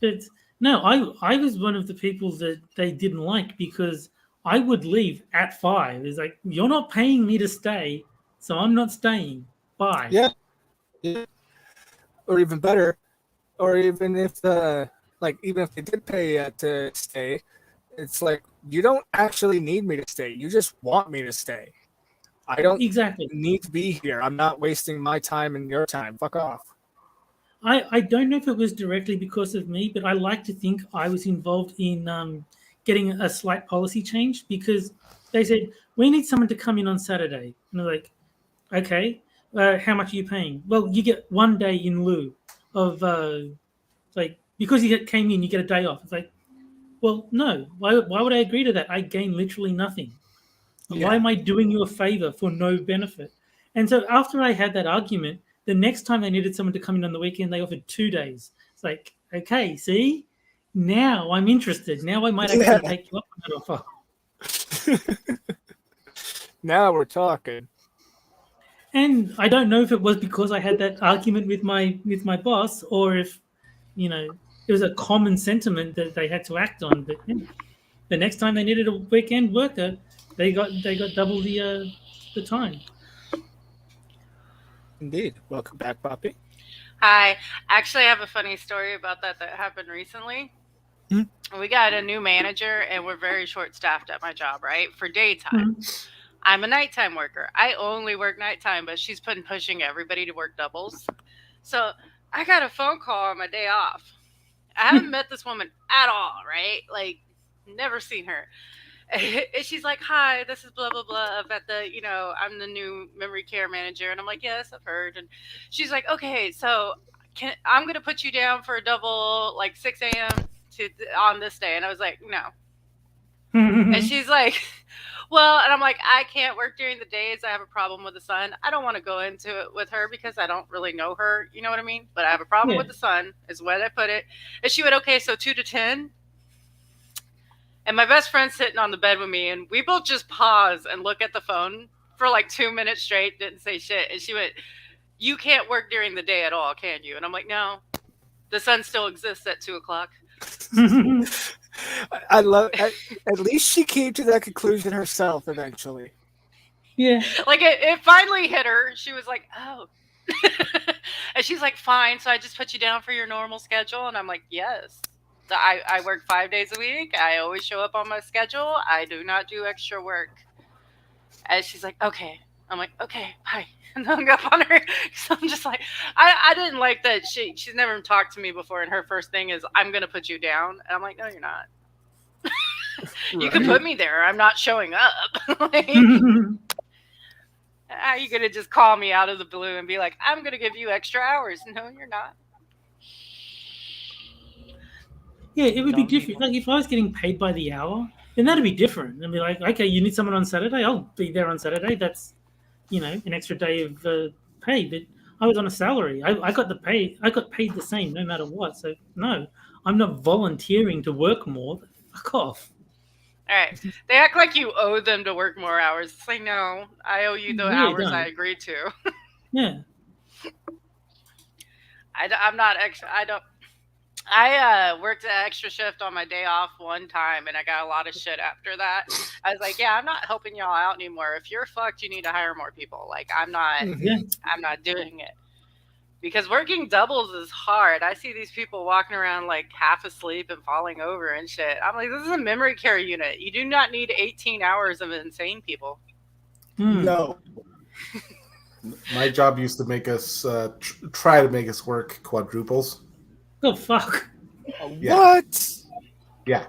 Speaker 2: But no, I was one of the people that they didn't like because I would leave at 5. It's like, you're not paying me to stay, so I'm not staying. Bye.
Speaker 1: Yeah. Or even better, or even if even if they did pay to stay, it's like you don't actually need me to stay. You just want me to stay. I don't need to be here. I'm not wasting my time and your time. Fuck off.
Speaker 2: I don't know if it was directly because of me, but I like to think I was involved in getting a slight policy change because they said, we need someone to come in on Saturday. And they're like, okay, how much are you paying? Well, you get 1 day in lieu of, because you came in, you get a day off. It's like, well, no. Why would I agree to that? I gain literally nothing. Yeah. Why am I doing you a favor for no benefit? And so after I had that argument, the next time they needed someone to come in on the weekend, they offered 2 days. It's like, okay, see? Now I'm interested. Now I might actually take you up on that offer.
Speaker 1: Now we're talking.
Speaker 2: And I don't know if it was because I had that argument with my boss or if, it was a common sentiment that they had to act on. But the next time they needed a weekend worker, they got double the time.
Speaker 1: Indeed. Welcome back, Poppy.
Speaker 3: Hi. Actually, I have a funny story about that happened recently. We got a new manager, and we're very short-staffed at my job, right? For daytime. I'm a nighttime worker. I only work nighttime, but she's been pushing everybody to work doubles. So I got a phone call on my day off. I haven't met this woman at all, right? Like, never seen her. And she's like, hi, this is blah, blah, blah. At the, I'm the new memory care manager. And I'm like, yes, I've heard. And she's like, okay, so I'm going to put you down for a double, like 6 a.m. On this day. And I was like, no. And she's like, well, and I'm like, I can't work during the days. I have a problem with the sun. I don't want to go into it with her because I don't really know her. You know what I mean? But I have a problem with the sun is the way I put it. And she went, okay, so 2 to 10. And my best friend's sitting on the bed with me, and we both just pause and look at the phone for like 2 minutes straight, didn't say shit. And she went, you can't work during the day at all, can you? And I'm like, no, the sun still exists at 2 o'clock.
Speaker 1: I love at least she came to that conclusion herself eventually.
Speaker 2: Yeah.
Speaker 3: Like it finally hit her. She was like, oh, And she's like, fine. So I just put you down for your normal schedule. And I'm like, yes. So I work 5 days a week. I always show up on my schedule. I do not do extra work. And she's like, okay. I'm like, okay, bye. And hung up on her. So I'm just like, I didn't like that she's never talked to me before. And her first thing is, I'm going to put you down. And I'm like, no, you're not. You can put me there. I'm not showing up. Like, are you going to just call me out of the blue and be like, I'm going to give you extra hours? No, you're not.
Speaker 2: Yeah, it would be different. Like if I was getting paid by the hour, then that'd be different. I'd be like, okay, you need someone on Saturday, I'll be there on Saturday. That's, an extra day of pay. But I was on a salary. I got paid the same no matter what. So no, I'm not volunteering to work more. Fuck off.
Speaker 3: All right. They act like you owe them to work more hours. It's like, no, I owe you the hours I agreed to.
Speaker 2: Yeah.
Speaker 3: I'm not extra. I worked an extra shift on my day off one time, and I got a lot of shit after that. I was like, yeah, I'm not helping y'all out anymore. If you're fucked, you need to hire more people. Like, I'm not doing it. Because working doubles is hard. I see these people walking around like half asleep and falling over and shit. I'm like, this is a memory care unit. You do not need 18 hours of insane people.
Speaker 1: No.
Speaker 4: My job used to make us try to make us work quadruples.
Speaker 2: Oh fuck!
Speaker 4: Yeah.
Speaker 1: What?
Speaker 4: Yeah,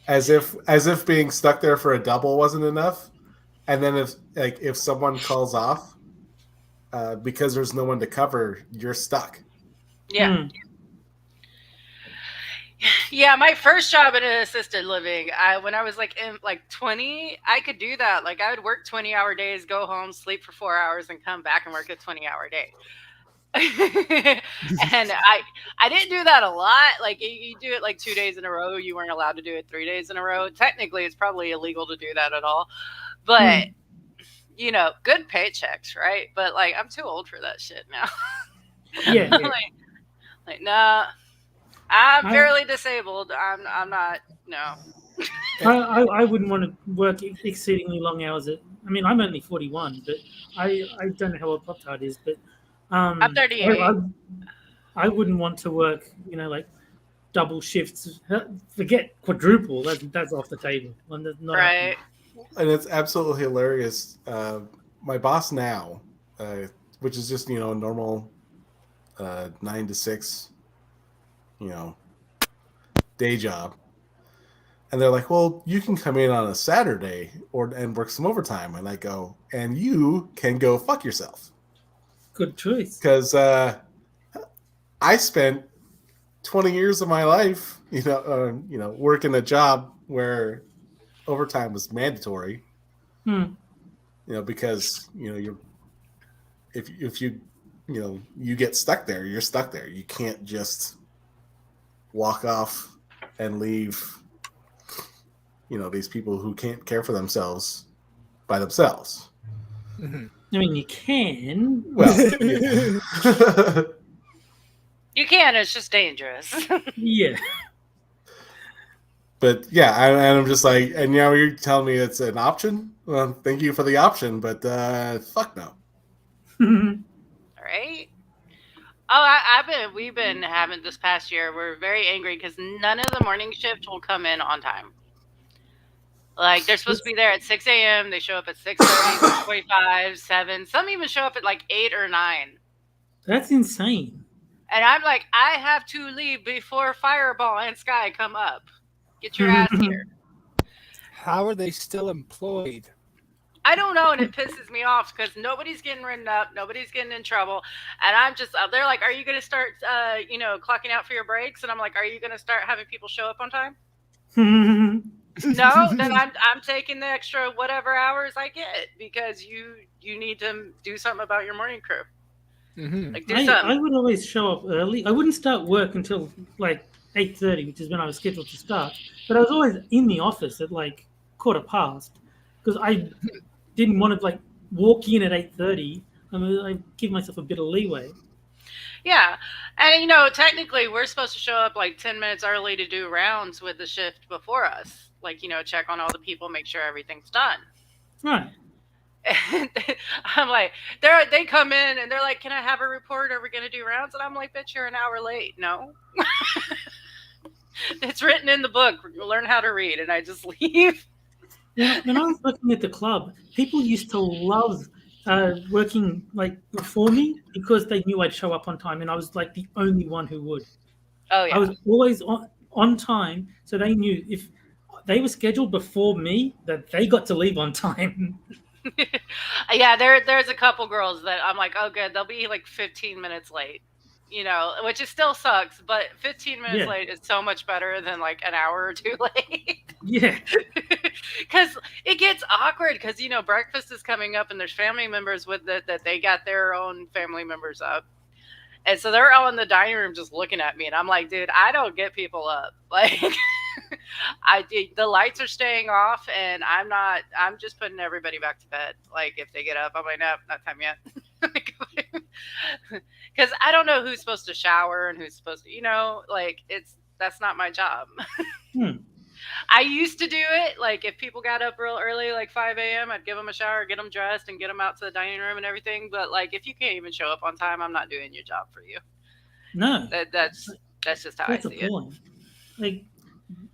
Speaker 4: as if being stuck there for a double wasn't enough, and then if someone calls off, because there's no one to cover, you're stuck.
Speaker 3: Yeah. Yeah, my first job in an assisted living, when I was like in 20, I could do that. Like I would work 20-hour days, go home, sleep for 4 hours, and come back and work a 20-hour day. And I didn't do that a lot. Like you do it like 2 days in a row. You weren't allowed to do it 3 days in a row. Technically, it's probably illegal to do that at all. But good paychecks, right? But like I'm too old for that shit now.
Speaker 2: Yeah.
Speaker 3: like nah. I'm fairly disabled. I'm not. No.
Speaker 2: I wouldn't want to work exceedingly long hours. I'm only 41, but I don't know how old Pop Tart is, but
Speaker 3: I'm 38.
Speaker 2: I wouldn't want to work, like double shifts. Forget quadruple. That's off the table.
Speaker 3: Right.
Speaker 4: And it's absolutely hilarious. My boss now, which is just normal 9 to 6, day job, and they're like, well, you can come in on a Saturday and work some overtime. And I go, and you can go fuck yourself.
Speaker 2: Good choice.
Speaker 4: Because I spent 20 years of my life, working a job where overtime was mandatory. Because if you get stuck there, you're stuck there. You can't just walk off and leave these people who can't care for themselves by themselves.
Speaker 2: You can.
Speaker 4: Well,
Speaker 3: you can. It's just dangerous.
Speaker 2: Yeah.
Speaker 4: But yeah, I'm just like, and now you're telling me it's an option? Well, thank you for the option, but fuck no.
Speaker 3: Right? Oh, we've been having this past year. We're very angry because none of the morning shift will come in on time. Like they're supposed to be there at 6 a.m. They show up at 6:30, 6:45, 7. Some even show up at like 8 or 9.
Speaker 2: That's insane.
Speaker 3: And I'm like, I have to leave before Fireball and Sky come up. Get your ass here.
Speaker 1: How are they still employed?
Speaker 3: I don't know, and it pisses me off because nobody's getting written up, nobody's getting in trouble, and I'm just they're like, "Are you going to start, clocking out for your breaks?" And I'm like, "Are you going to start having people show up on time?" No, then I'm taking the extra whatever hours I get because you need to do something about your morning crew. Like do something.
Speaker 2: I would always show up early. I wouldn't start work until like 8:30, which is when I was scheduled to start. But I was always in the office at like 15:15 because I didn't want to like walk in at 8:30. I give myself a bit of leeway.
Speaker 3: Yeah, and technically we're supposed to show up like 10 minutes early to do rounds with the shift before us. Like check on all the people, make sure everything's done.
Speaker 2: Right.
Speaker 3: And I'm like, they come in and they're like, "Can I have a report? Are we going to do rounds?" And I'm like, "Bitch, you're an hour late." No. It's written in the book. Learn how to read. And I just leave.
Speaker 2: When I was working at the club, people used to love working like before me because they knew I'd show up on time, and I was like the only one who would.
Speaker 3: Oh, yeah.
Speaker 2: I was always on time, so they knew if they were scheduled before me that they got to leave on time.
Speaker 3: Yeah, there's a couple girls that I'm like, oh, good. They'll be like 15 minutes late, which it still sucks, but 15 minutes late is so much better than like an hour or two late.
Speaker 2: Yeah.
Speaker 3: Because it gets awkward because, breakfast is coming up and there's family members with it that they got their own family members up. And so they're all in the dining room just looking at me. And I'm like, dude, I don't get people up. Like, the lights are staying off and I'm just putting everybody back to bed. Like, if they get up, I'm like, no, not time yet. Because I don't know who's supposed to shower and who's supposed to, that's not my job. I used to do it. Like, if people got up real early, like 5 a.m., I'd give them a shower, get them dressed, and get them out to the dining room and everything. But, like, if you can't even show up on time, I'm not doing your job for you.
Speaker 2: No.
Speaker 3: That's just how I see it.
Speaker 2: Like,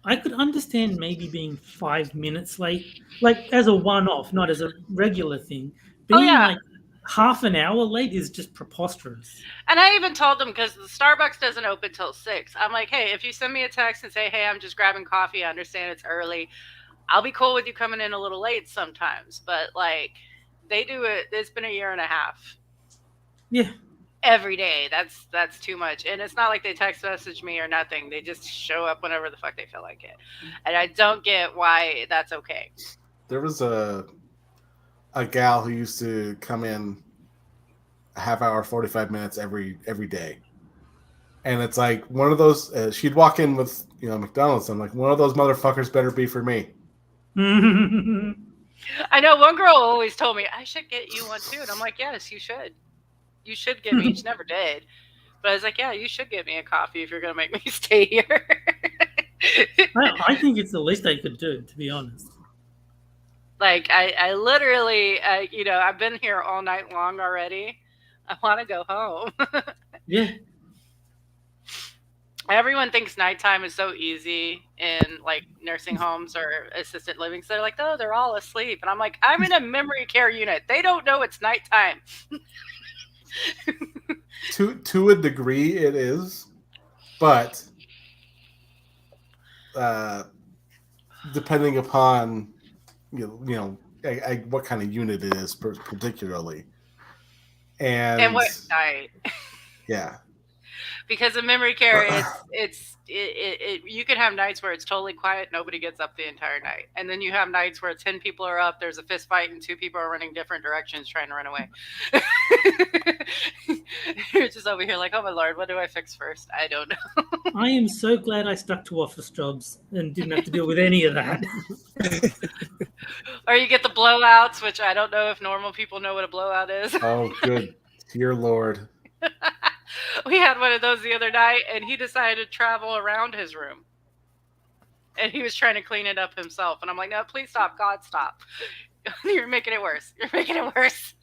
Speaker 2: I could understand maybe being 5 minutes late, like as a one-off, not as a regular thing. Being like half an hour late is just preposterous.
Speaker 3: And I even told them, because the Starbucks doesn't open till 6. I'm like, hey, if you send me a text and say, hey, I'm just grabbing coffee, I understand it's early, I'll be cool with you coming in a little late sometimes. But like, they do it. It's been 1.5 years.
Speaker 2: Yeah.
Speaker 3: Every day. That's too much. And it's not like they text message me or nothing. They just show up whenever the fuck they feel like it. And I don't get why that's okay.
Speaker 4: There was a gal who used to come in a half hour, 45 minutes every day. And it's like one of those, she'd walk in with, McDonald's. I'm like, one of those motherfuckers better be for me.
Speaker 3: I know one girl always told me, I should get you one too. And I'm like, yes, you should. You should get me. She never did. But I was like, yeah, you should get me a coffee if you're going to make me stay here.
Speaker 2: I think it's the least they could do, to be honest.
Speaker 3: Like, I literally, I've been here all night long already. I want to go home.
Speaker 2: Yeah.
Speaker 3: Everyone thinks nighttime is so easy in, like, nursing homes or assisted living. So they're like, oh, they're all asleep. And I'm like, I'm in a memory care unit. They don't know it's nighttime.
Speaker 4: To a degree, it is. But depending upon what kind of unit it is particularly, and
Speaker 3: what night.
Speaker 4: Yeah,
Speaker 3: because in memory care you can have nights where it's totally quiet, nobody gets up the entire night, and then you have nights where 10 people are up, there's a fist fight, and 2 people are running different directions trying to run away. You're just over here like, oh my lord, what do I fix first? I don't know.
Speaker 2: I am so glad I stuck to office jobs and didn't have to deal with any of that.
Speaker 3: Or you get the blowouts, which I don't know if normal people know what a blowout is.
Speaker 4: Oh, good. Dear Lord.
Speaker 3: We had one of those the other night, and he decided to travel around his room. And he was trying to clean it up himself. And I'm like, no, please stop. God, stop. You're making it worse. You're making it worse.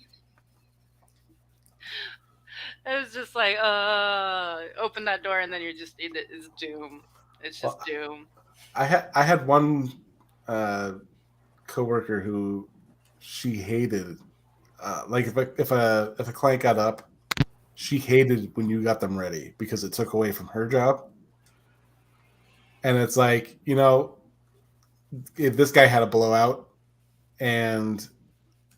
Speaker 3: It was just like, open that door, and then you're just, it's doom. It's just doom.
Speaker 4: I had one coworker who she hated, like if a client got up, she hated when you got them ready because it took away from her job. And it's like, if this guy had a blowout and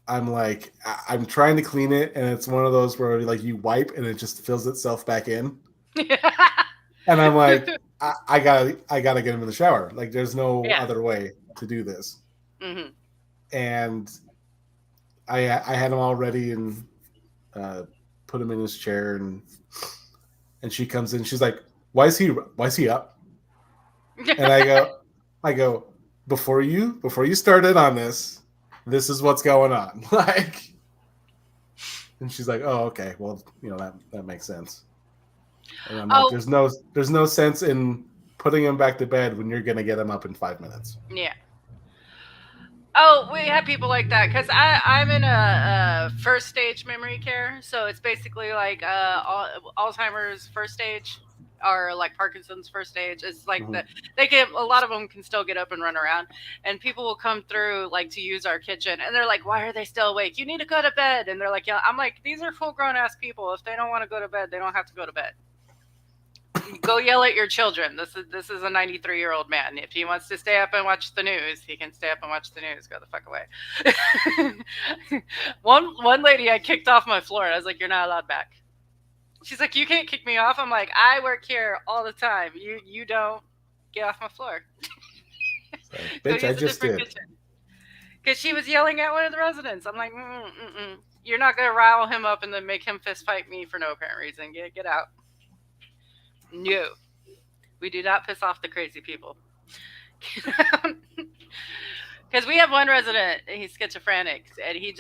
Speaker 4: I'm like, I'm trying to clean it, and it's one of those where like you wipe and it just fills itself back in. And I'm like, I gotta get him in the shower. Like, there's no other way to do this.
Speaker 3: Mm-hmm.
Speaker 4: And I had him all ready and put him in his chair, and she comes in. She's like, why is he up? And I go, before you started on this is what's going on. Like, and she's like, oh, okay, well, that makes sense. And I'm like, there's no sense in putting him back to bed when you're gonna get him up in 5 minutes.
Speaker 3: Yeah. Oh, we have people like that because I'm in a first stage memory care, so it's basically like Alzheimer's first stage or like Parkinson's first stage. It's like they get a lot of them can still get up and run around, and people will come through like to use our kitchen, and they're like, "Why are they still awake? You need to go to bed." And they're like, "Yeah." I'm like, "These are full grown ass people. If they don't want to go to bed, they don't have to go to bed." Go yell at your children. This is a 93-year-old man. If he wants to stay up and watch the news, he can stay up and watch the news. Go the fuck away. one lady I kicked off my floor. I was like, "You're not allowed back." She's like, "You can't kick me off." I'm like, "I work here all the time. You don't get off my floor."
Speaker 4: Bitch, I just did.
Speaker 3: Because she was yelling at one of the residents. I'm like, "You're not gonna rile him up and then make him fist fight me for no apparent reason. Get out." No, we do not piss off the crazy people. Because we have one resident, he's schizophrenic, and he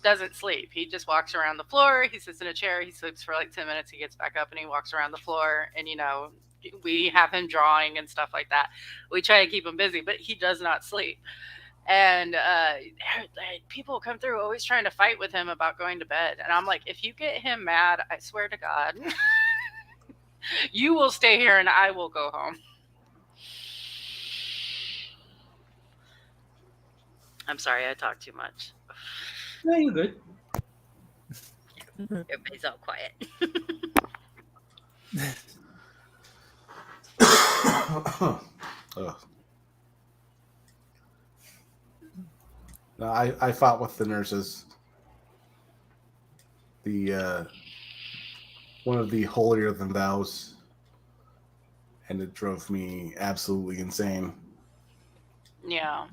Speaker 3: doesn't sleep. He just walks around the floor. He sits in a chair. He sleeps for like 10 minutes. He gets back up and he walks around the floor. And, we have him drawing and stuff like that. We try to keep him busy, but he does not sleep. And people come through always trying to fight with him about going to bed. And I'm like, if you get him mad, I swear to God, you will stay here and I will go home. I'm sorry, I talk too much.
Speaker 2: No, you're good.
Speaker 3: Everybody's all quiet.
Speaker 4: No, I fought with the nurses. One of the holier than thous, and it drove me absolutely insane.
Speaker 3: Yeah.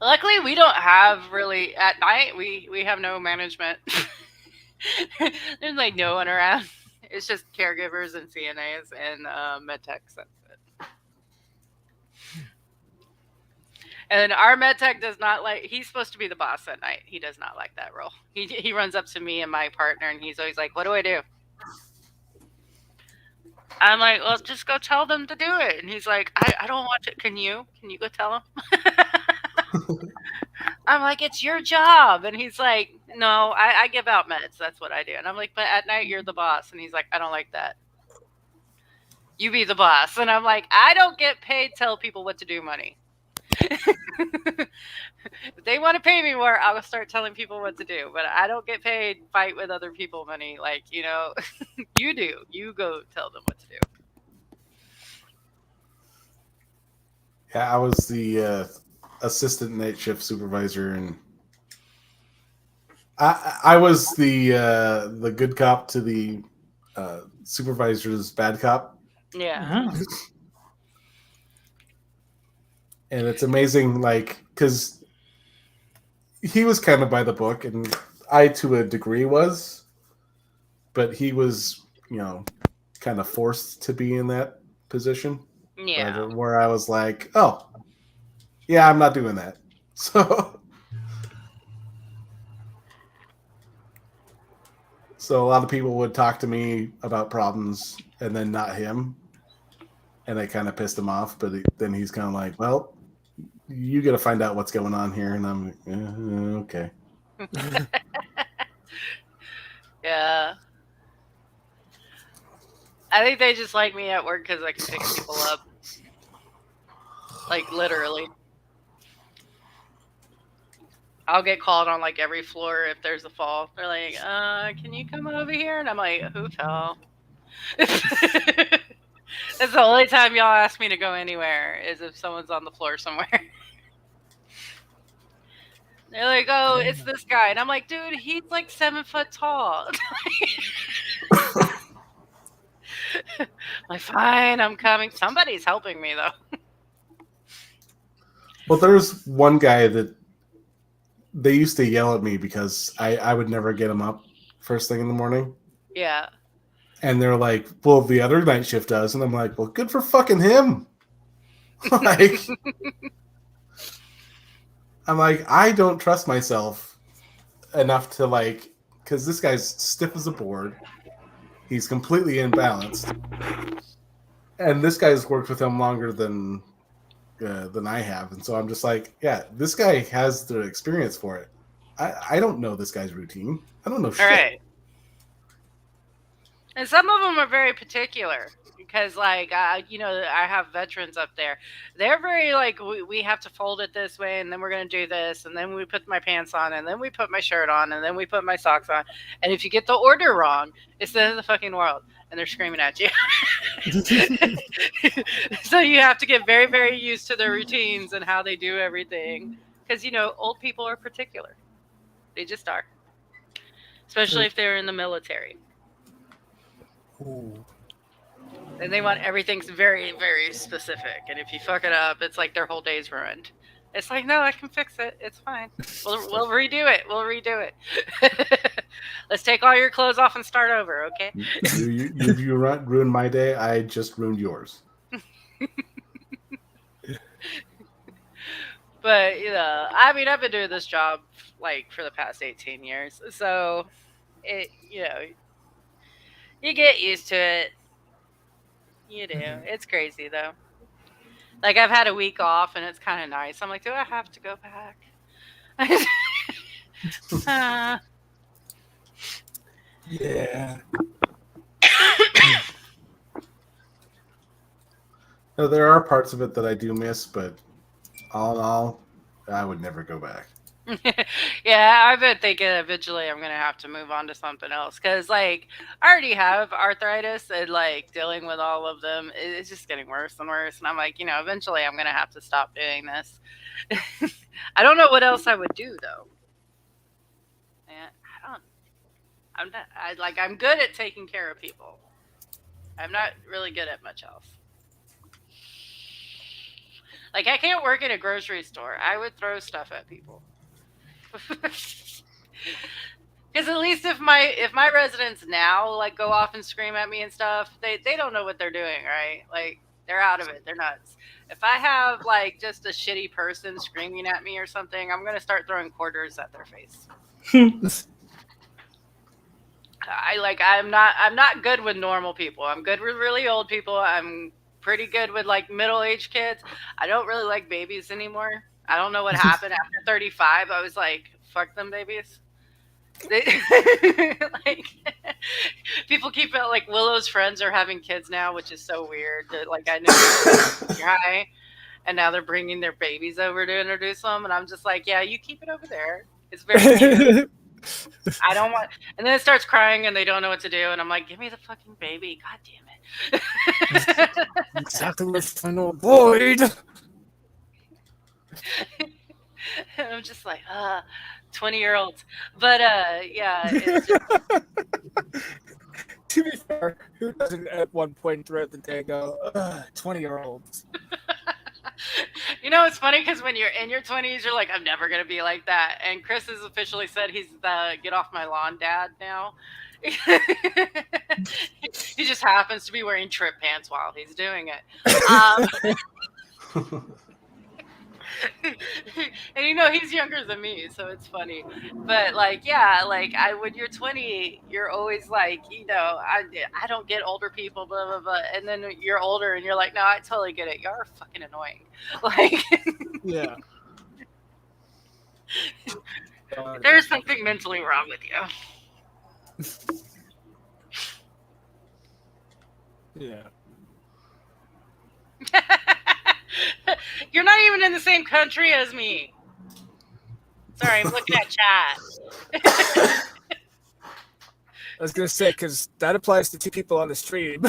Speaker 3: Luckily, we don't have really at night. We have no management. There's like no one around. It's just caregivers and CNAs and med techs. That's it. And our med tech does not like. He's supposed to be the boss at night. He does not like that role. He runs up to me and my partner, and he's always like, "What do I do?" I'm like, "Well, just go tell them to do it." And he's like, I don't want to. Can you go tell them? I'm like, "It's your job." And he's like, "No, I give out meds. That's what I do." And I'm like, "But at night you're the boss." And he's like, "I don't like that. You be the boss." And I'm like, "I don't get paid to tell people what to do money. If they want to pay me more, I'll start telling people what to do. But I don't get paid fight with other people money. Like, you do. You go tell them what to do."
Speaker 4: Yeah, I was the assistant night shift supervisor, and I was the good cop to the supervisor's bad cop.
Speaker 3: Yeah.
Speaker 2: Uh-huh.
Speaker 4: And it's amazing, like, because he was kind of by the book, and I, to a degree, was, but he was, kind of forced to be in that position.
Speaker 3: Yeah.
Speaker 4: Where I was like, "Oh, yeah, I'm not doing that." So a lot of people would talk to me about problems and then not him, and I kind of pissed him off. But then he's kind of like, "Well, you got to find out what's going on here," and I'm like, "Okay."
Speaker 3: Yeah. I think they just like me at work because I can pick people up. Like, literally. I'll get called on, like, every floor if there's a fall. They're like, "Can you come over here?" And I'm like, "Who fell?" That's the only time y'all ask me to go anywhere is if someone's on the floor somewhere. They're like, "Oh, it's this guy." And I'm like, "Dude, he's like 7 foot tall." Like, "Fine, I'm coming." Somebody's helping me, though.
Speaker 4: Well, there's one guy that they used to yell at me because I would never get him up first thing in the morning.
Speaker 3: Yeah.
Speaker 4: And they're like, "Well, the other night shift does." And I'm like, "Well, good for fucking him." Like, I'm like, I don't trust myself enough to, like, because this guy's stiff as a board. He's completely imbalanced. And this guy's worked with him longer than than I have, and so I'm just like, yeah, this guy has the experience for it. I don't know this guy's routine. I don't know
Speaker 3: All
Speaker 4: shit.
Speaker 3: right. And some of them are very particular because, like, you know, I have veterans up there. They're very like, we have to fold it this way, and then we're going to do this, and then we put my pants on, and then we put my shirt on, and then we put my socks on. And if you get the order wrong, it's the end of the fucking world, and they're screaming at you. So you have to get very, very used to their routines and how they do everything. Because, you know, old people are particular. They just are. Especially if they're in the military.
Speaker 1: Ooh.
Speaker 3: And they want everything's very, very specific. And if you fuck it up, it's like their whole day's ruined. It's like, no, I can fix it. It's fine. We'll redo it. We'll redo it. Let's take all your clothes off and start over, okay?
Speaker 4: You ruined my day. I just ruined yours.
Speaker 3: But, you know, I mean, I've been doing this job, like, for the past 18 years. So, you know, you get used to it. You do. It's crazy, though. Like, I've had a week off, and it's kind of nice. I'm like, do I have to go back?
Speaker 1: Yeah.
Speaker 4: No, there are parts of it that I do miss, but all in all, I would never go back.
Speaker 3: Yeah, I've been thinking eventually I'm gonna have to move on to something else because, like, I already have arthritis and, like, dealing with all of them, it's just getting worse and worse. And I'm like, you know, eventually I'm gonna have to stop doing this. I don't know what else I would do though. Yeah, I'm good at taking care of people. I'm not really good at much else. Like, I can't work at a grocery store. I would throw stuff at people. Because at least if my residents now, like, go off and scream at me and stuff, they don't know what they're doing, right? Like, they're out of it. They're nuts. If I have, like, just a shitty person screaming at me or something, I'm gonna start throwing quarters at their face. I'm not good with normal people. I'm good with really old people. I'm pretty good with, like, middle-aged kids. I don't really like babies anymore. I don't know what happened after 35. I was like, fuck them babies. Like, people keep it like Willow's friends are having kids now, which is so weird. Like, I know guy, and now they're bringing their babies over to introduce them, and I'm just like, yeah, you keep it over there. It's very cute. I don't want. And then it starts crying, and they don't know what to do, and I'm like, give me the fucking baby. God damn it.
Speaker 1: Exactly what I'm trying to avoid.
Speaker 3: And I'm just like, 20-year-olds. But yeah, it's just...
Speaker 1: To be fair, who doesn't at one point throughout the day go, 20-year-olds?
Speaker 3: You know, it's funny because when you're in your 20s, you're like, I'm never going to be like that. And Chris has officially said he's the get off my lawn dad now. He just happens to be wearing trip pants while he's doing it. And you know, he's younger than me, so it's funny. But, like, yeah, like, when you're 20, you're always like, you know, I don't get older people, blah blah blah. And then you're older and you're like, no, I totally get it. You're fucking annoying. Like,
Speaker 1: Yeah.
Speaker 3: there's something mentally wrong with you.
Speaker 1: Yeah.
Speaker 3: You're not even in the same country as me. Sorry, I'm looking at chat.
Speaker 1: I was gonna say, because that applies to 2 people on the stream.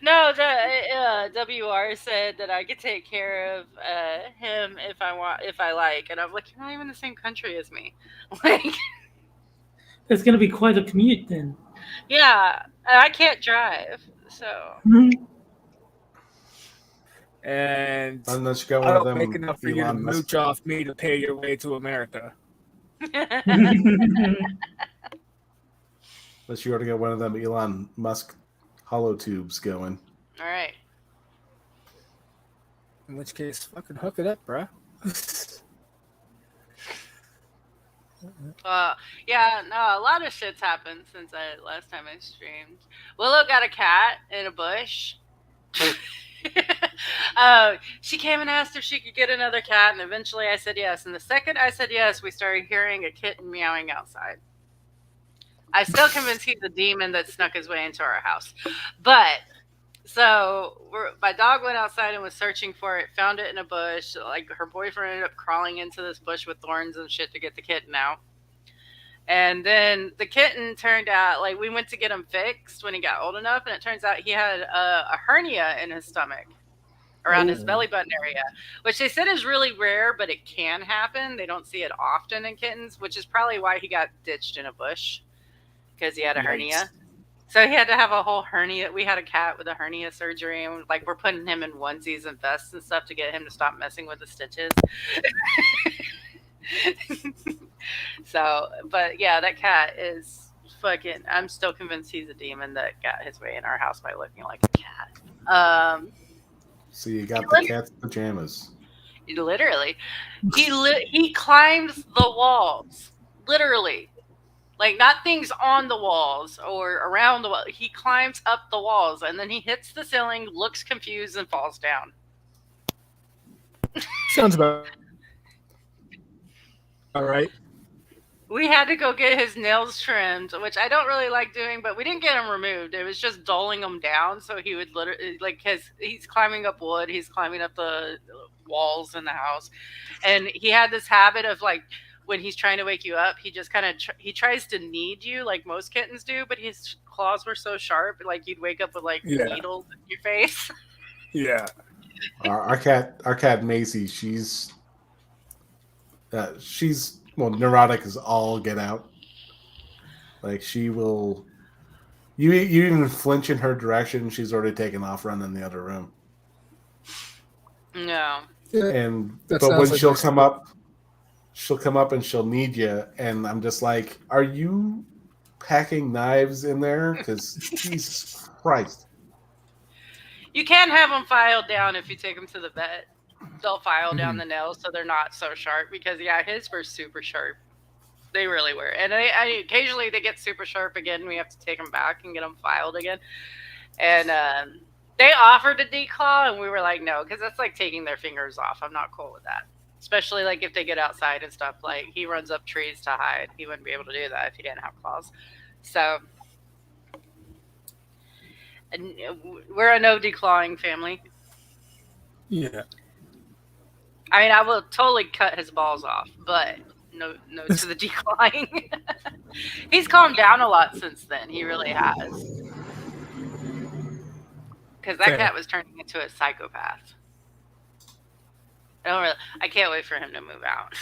Speaker 3: No, the WR said that I could take care of him if I like, and I'm like, you're not even in the same country as me. Like,
Speaker 2: It's going to be quite a commute then.
Speaker 3: yeah, I can't drive, so.
Speaker 1: And
Speaker 4: Unless you got
Speaker 1: I
Speaker 4: one of
Speaker 1: don't
Speaker 4: them
Speaker 1: make enough for you to
Speaker 4: Elon Musk.
Speaker 1: mooch off me to pay your way to America.
Speaker 4: Unless you already got one of them Elon Musk hollow tubes going.
Speaker 3: All right.
Speaker 1: In which case, fucking hook it up, bruh.
Speaker 3: Yeah, no, a lot of shit's happened since last time I streamed. Willow got a cat in a bush. She came and asked if she could get another cat, and eventually I said yes. And the second I said yes, we started hearing a kitten meowing outside. I'm still convinced he's a demon that snuck his way into our house. But so my dog went outside and was searching for it, found it in a bush. Like her boyfriend ended up crawling into this bush with thorns and shit to get the kitten out. And then the kitten turned out, like, we went to get him fixed when he got old enough, and it turns out he had a hernia in his stomach around his belly button area, which they said is really rare, but it can happen. They don't see it often in kittens, which is probably why he got ditched in a bush, because he had a hernia. So he had to have a whole hernia. We had a cat with a hernia surgery, and like we're putting him in onesies and vests and stuff to get him to stop messing with the stitches. So, but yeah, that cat is fucking. I'm still convinced he's a demon that got his way in our house by looking like a cat.
Speaker 4: So you got the cat's pajamas.
Speaker 3: Literally, he climbs the walls. Literally, like not things on the walls or around the wall. He climbs up the walls and then he hits the ceiling, looks confused, and falls down.
Speaker 1: Sounds about all right.
Speaker 3: We had to go get his nails trimmed, which I don't really like doing, but we didn't get them removed. It was just dulling them down, so he would literally, like, he's climbing up wood, he's climbing up the walls in the house, and he had this habit of, like, when he's trying to wake you up, he just kind of, he tries to knead you, like most kittens do, but his claws were so sharp, like, you'd wake up with, like, needles in your face.
Speaker 1: Yeah.
Speaker 4: Our cat Macy, she's well, neurotic as all get out. Like she will, you even flinch in her direction, she's already taken off running the other room.
Speaker 3: No.
Speaker 4: And but when like she'll come up and she'll need you, and I'm just like, are you packing knives in there? Because Jesus Christ.
Speaker 3: You can have them filed down if you take them to the vet. They'll file down the nails so they're not so sharp because, yeah, his were super sharp. They really were. And occasionally they get super sharp again. We have to take them back and get them filed again. And they offered to declaw, and we were like, no, because that's like taking their fingers off. I'm not cool with that. Especially like if they get outside and stuff. Like he runs up trees to hide. He wouldn't be able to do that if he didn't have claws. So and we're a no declawing family.
Speaker 1: Yeah.
Speaker 3: I mean, I will totally cut his balls off, but no to the declawing. He's calmed down a lot since then. He really has. Because that cat was turning into a psychopath. I can't wait for him to move out.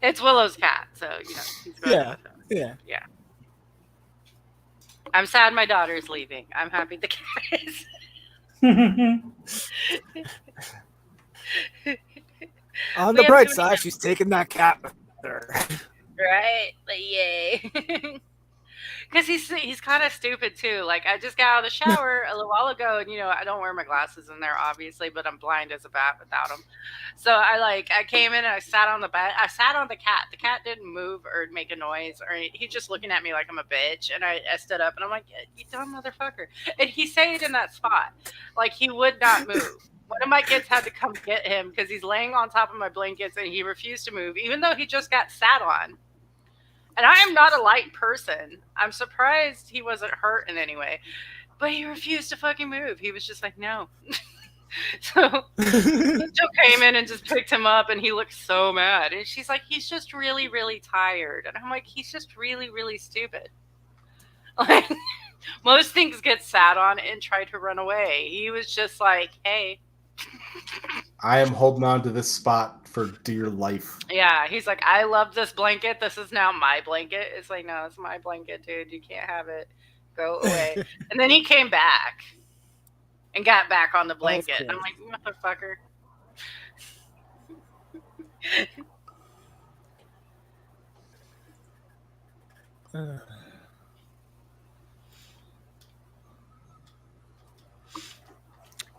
Speaker 3: It's Willow's cat, so he's going
Speaker 1: Yeah.
Speaker 3: I'm sad my daughter's leaving. I'm happy the cat is.
Speaker 1: On the bright side, she's taking that cat with her.
Speaker 3: Right? Like, yay. Because he's kind of stupid too. Like I just got out of the shower a little while ago, and I don't wear my glasses in there obviously, but I'm blind as a bat without them. So I came in and I sat on the bed. I sat on the cat. The cat didn't move or make a noise, or he's just looking at me like I'm a bitch. And I stood up and I'm like, "You dumb motherfucker!" And he stayed in that spot, like he would not move. One of my kids had to come get him because he's laying on top of my blankets and he refused to move, even though he just got sat on. And I am not a light person. I'm surprised he wasn't hurt in any way. But he refused to fucking move. He was just like, no. So Jill came in and just picked him up and he looked so mad. And she's like, he's just really, really tired. And I'm like, he's just really, really stupid. Like, most things get sat on and try to run away. He was just like, hey.
Speaker 4: I am holding on to this spot for dear life.
Speaker 3: Yeah, he's like, I love this blanket. This is now my blanket. It's like, no, it's my blanket, dude. You can't have it. Go away. And then he came back and got back on the blanket. I'm like, motherfucker.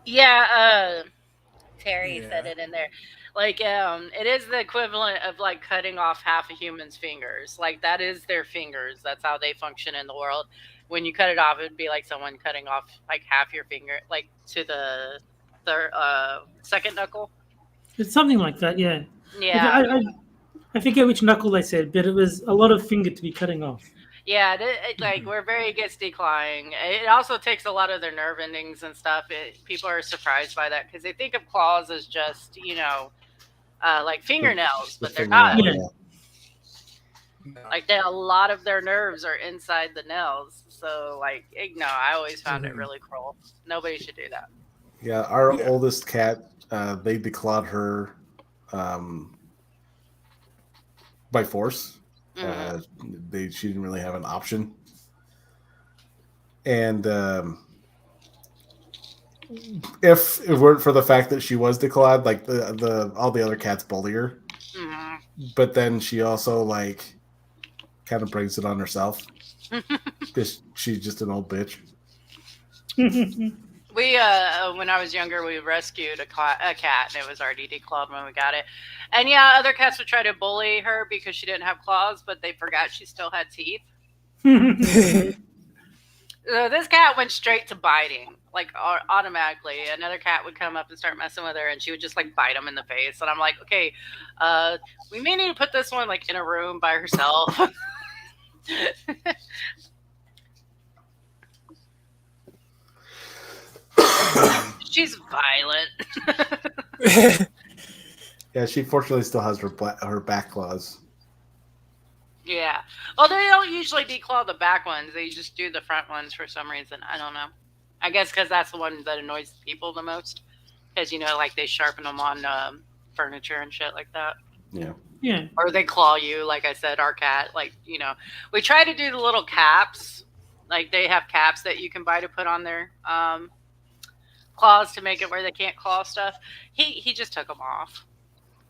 Speaker 3: Yeah, Terry said it in there. Like, it is the equivalent of like cutting off half a human's fingers. Like that is their fingers. That's how they function in the world. when you cut it off, it would be like someone cutting off like half your finger, like to the second knuckle.
Speaker 2: It's something like that, yeah.
Speaker 3: Yeah.
Speaker 2: I forget which knuckle they said, but it was a lot of finger to be cutting off.
Speaker 3: Yeah, like we're very against declawing. It also takes a lot of their nerve endings and stuff. People are surprised by that because they think of claws as just, like fingernails, but they're not.
Speaker 2: Yeah.
Speaker 3: Like a lot of their nerves are inside the nails. So, like, I always found it really cruel. Nobody should do that.
Speaker 4: Yeah, our oldest cat, they declawed her by force.
Speaker 3: Mm-hmm.
Speaker 4: She didn't really have an option, and if it weren't for the fact that she was declawed, like all the other cats bully her, but then she also like kind of brings it on herself because she's just an old bitch.
Speaker 3: We when I was younger, we rescued a cat, and it was already declawed when we got it. And yeah, other cats would try to bully her because she didn't have claws, but they forgot she still had teeth. So this cat went straight to biting, like automatically. Another cat would come up and start messing with her, and she would just like bite him in the face. And I'm like, okay, we may need to put this one like in a room by herself. She's violent.
Speaker 4: Yeah, she fortunately still has her back claws.
Speaker 3: Yeah. Well, they don't usually declaw the back ones. They just do the front ones for some reason. I don't know. I guess because that's the one that annoys people the most. Because, like they sharpen them on furniture and shit like that.
Speaker 4: Yeah.
Speaker 2: Yeah.
Speaker 3: Or they claw you, like I said, our cat. Like, we try to do the little caps. Like they have caps that you can buy to put on their claws to make it where they can't claw stuff. He just took them off.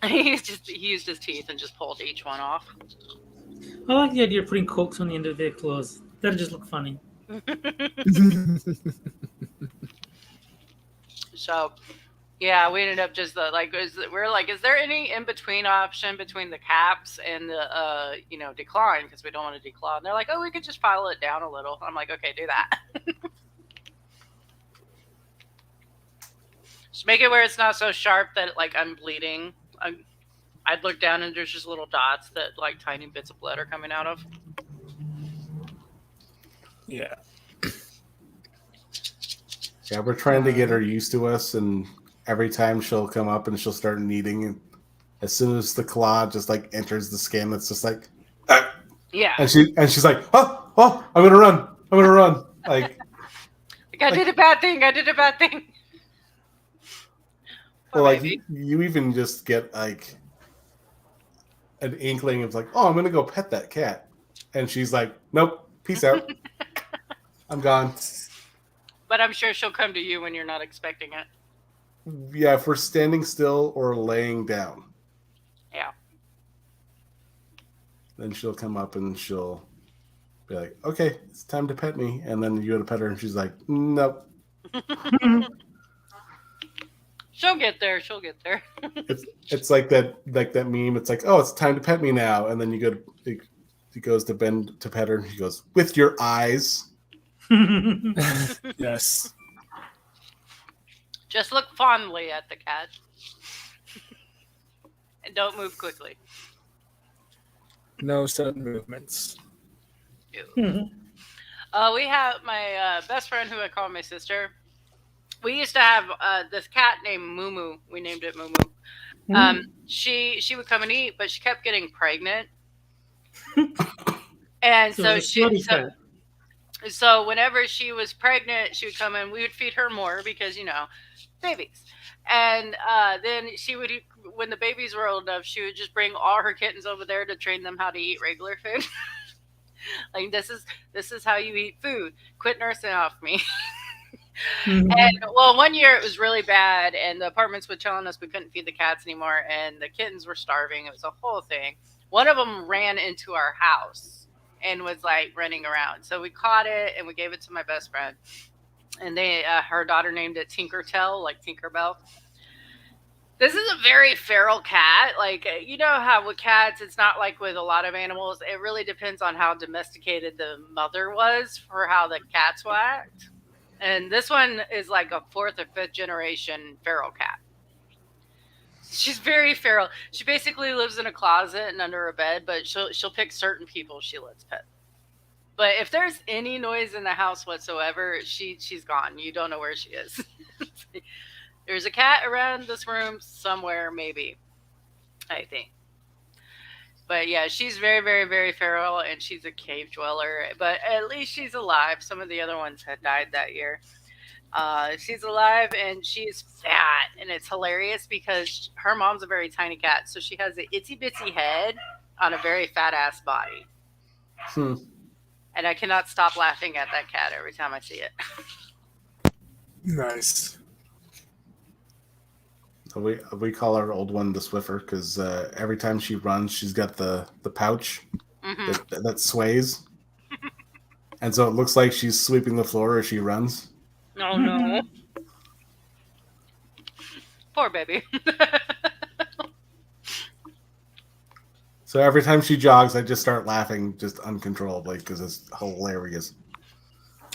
Speaker 3: He used his teeth and just pulled each one off.
Speaker 2: I like the idea of putting corks on the end of their claws. That'd just look funny.
Speaker 3: So, yeah, we ended up just we're like, is there any in between option between the caps and the decline, because we don't want to declaw? And they're like, oh, we could just file it down a little. I'm like, okay, do that. Just make it where it's not so sharp that like I'm bleeding. I'd look down and there's just little dots that like tiny bits of blood are coming out of.
Speaker 1: Yeah.
Speaker 4: Yeah, we're trying to get her used to us, and every time she'll come up and she'll start kneading, and as soon as the claw just like enters the skin, it's just like, ah!
Speaker 3: Yeah.
Speaker 4: And she's like, oh, I'm gonna run. Like
Speaker 3: I did a bad thing.
Speaker 4: Well, like you even just get like an inkling of like, oh, I'm gonna go pet that cat, and she's like, nope, peace out, I'm gone.
Speaker 3: But I'm sure she'll come to you when you're not expecting it.
Speaker 4: Yeah, if we're standing still or laying down.
Speaker 3: Yeah.
Speaker 4: Then she'll come up and she'll be like, okay, it's time to pet me, and then you go to pet her, and she's like, nope.
Speaker 3: She'll get there.
Speaker 4: It's like that meme. It's like, oh, it's time to pet me now, and then you go. He goes to bend to pet her, and he goes, with your eyes.
Speaker 1: Yes.
Speaker 3: Just look fondly at the cat, and don't move quickly.
Speaker 1: No sudden movements.
Speaker 3: We have my best friend, who I call my sister. We used to have this cat named Moo. We named it Moo. She would come and eat, but she kept getting pregnant, and so whenever she was pregnant, she would come in. We would feed her more because babies, and then she would, when the babies were old enough, she would just bring all her kittens over there to train them how to eat regular food. Like this is how you eat food. Quit nursing off me. And well, one year it was really bad, and the apartments were telling us we couldn't feed the cats anymore, and the kittens were starving. It was a whole thing. One of them ran into our house and was like running around. So we caught it and we gave it to my best friend, and her daughter named it Tinkertail, like Tinkerbell. This is a very feral cat. Like, you know how with cats, it's not like with a lot of animals. It really depends on how domesticated the mother was for how the cats will act. And this one is like a 4th or 5th generation feral cat. She's very feral. She basically lives in a closet and under a bed, but she'll pick certain people she lets pet. But if there's any noise in the house whatsoever, she's gone. You don't know where she is. There's a cat around this room somewhere, maybe, I think. But yeah, she's very, very, very feral, and she's a cave dweller. But at least she's alive. Some of the other ones had died that year. She's alive, and she's fat, and it's hilarious because her mom's a very tiny cat, so she has an itsy-bitsy head on a very fat-ass body. And I cannot stop laughing at that cat every time I see it.
Speaker 1: Nice.
Speaker 4: We call our old one the Swiffer because every time she runs, she's got the pouch that sways, and so it looks like she's sweeping the floor as she runs.
Speaker 3: Oh no! Poor baby.
Speaker 4: So every time she jogs, I just start laughing just uncontrollably because it's hilarious.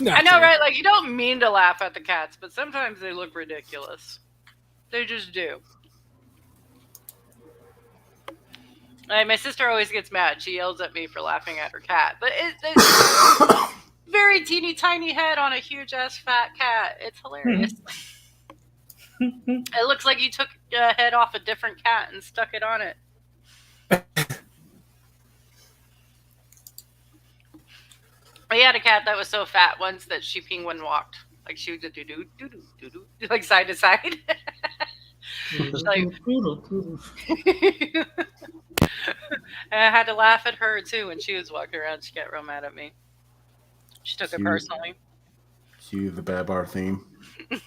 Speaker 3: I know, right? Like, you don't mean to laugh at the cats, but sometimes they look ridiculous. They just do. Like, my sister always gets mad. She yells at me for laughing at her cat. But it's very teeny tiny head on a huge ass fat cat. It's hilarious. It looks like you took a head off a different cat and stuck it on it. I had a cat that was so fat once that she penguin walked. Like, she would do do do do do do like side to side. Like, and I had to laugh at her too when she was walking around. She got real mad at me. She took it personally.
Speaker 4: Cue the Babar theme.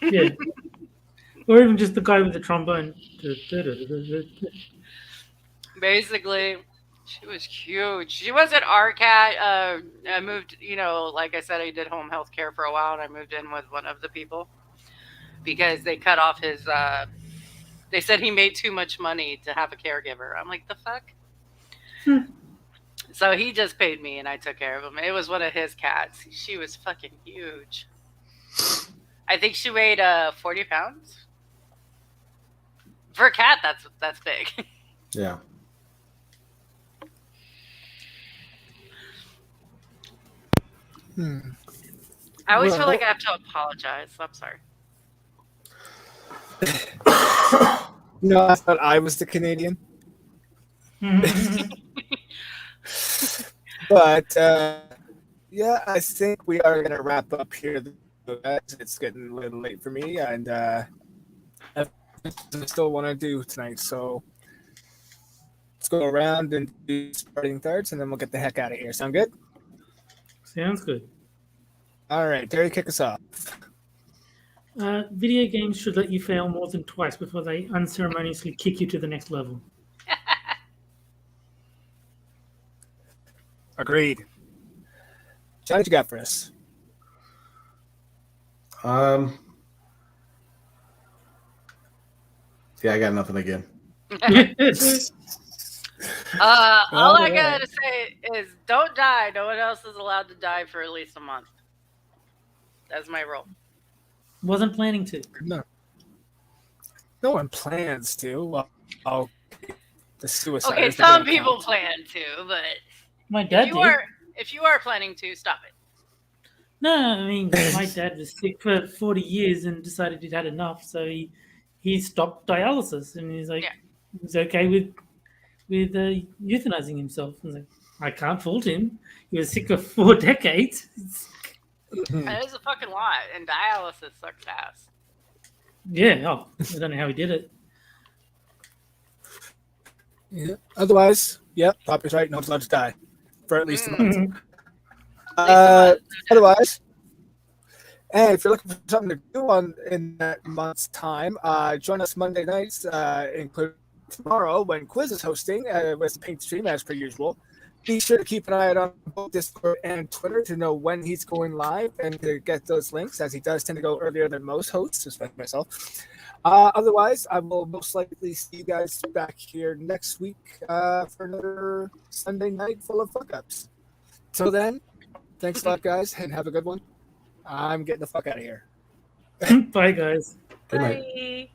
Speaker 2: Yeah. Or even just the guy with the trombone.
Speaker 3: Basically, she was huge. She wasn't our cat. I moved, like I said, I did home health care for a while, and I moved in with one of the people because they cut off his, they said he made too much money to have a caregiver. I'm like, the fuck? So he just paid me, and I took care of him. It was one of his cats. She was fucking huge. I think she weighed 40 pounds. For a cat, that's big.
Speaker 4: Yeah.
Speaker 3: I always feel like I have to apologize. I'm sorry.
Speaker 1: No, I thought I was the Canadian. But yeah, I think we are going to wrap up here. It's getting a little late for me, and I still want to do tonight. So let's go around and do starting thirds, and then we'll get the heck out of here. Sound good?
Speaker 2: Sounds good.
Speaker 1: All right, Terry, kick us off.
Speaker 2: Video games should let you fail more than twice before they unceremoniously kick you to the next level.
Speaker 1: Agreed. John, what you got for us?
Speaker 4: Yeah, I got nothing again.
Speaker 3: All I gotta say is don't die. No one else is allowed to die for at least a month. That's my rule.
Speaker 2: Wasn't planning to.
Speaker 1: No one plans to. Well, the suicide.
Speaker 3: Okay, some people plan to, but
Speaker 2: my dad
Speaker 3: if you are planning to, stop it.
Speaker 2: No, I mean, my dad was sick for 40 years and decided he'd had enough, so he stopped dialysis, and he's like, he's okay with euthanizing himself. I was like, I can't fault him. He was sick for 4 decades.
Speaker 3: That is a fucking lot, and dialysis sucks ass.
Speaker 2: Yeah, I don't know how he did it.
Speaker 1: Yeah. Otherwise, Poppy's right. No one's allowed to die for at least a month. Otherwise, and if you're looking for something to do in that month's time, join us Monday nights, including tomorrow when Quiz is hosting with the Paint Stream as per usual. be sure to keep an eye out on both Discord and Twitter to know when he's going live and to get those links, as he does tend to go earlier than most hosts, especially myself. Otherwise, I will most likely see you guys back here next week for another Sunday night full of fuck-ups. Till then, thanks a lot, guys, and have a good one. I'm getting the fuck out of here.
Speaker 2: Bye, guys.
Speaker 4: Good night.
Speaker 3: Bye.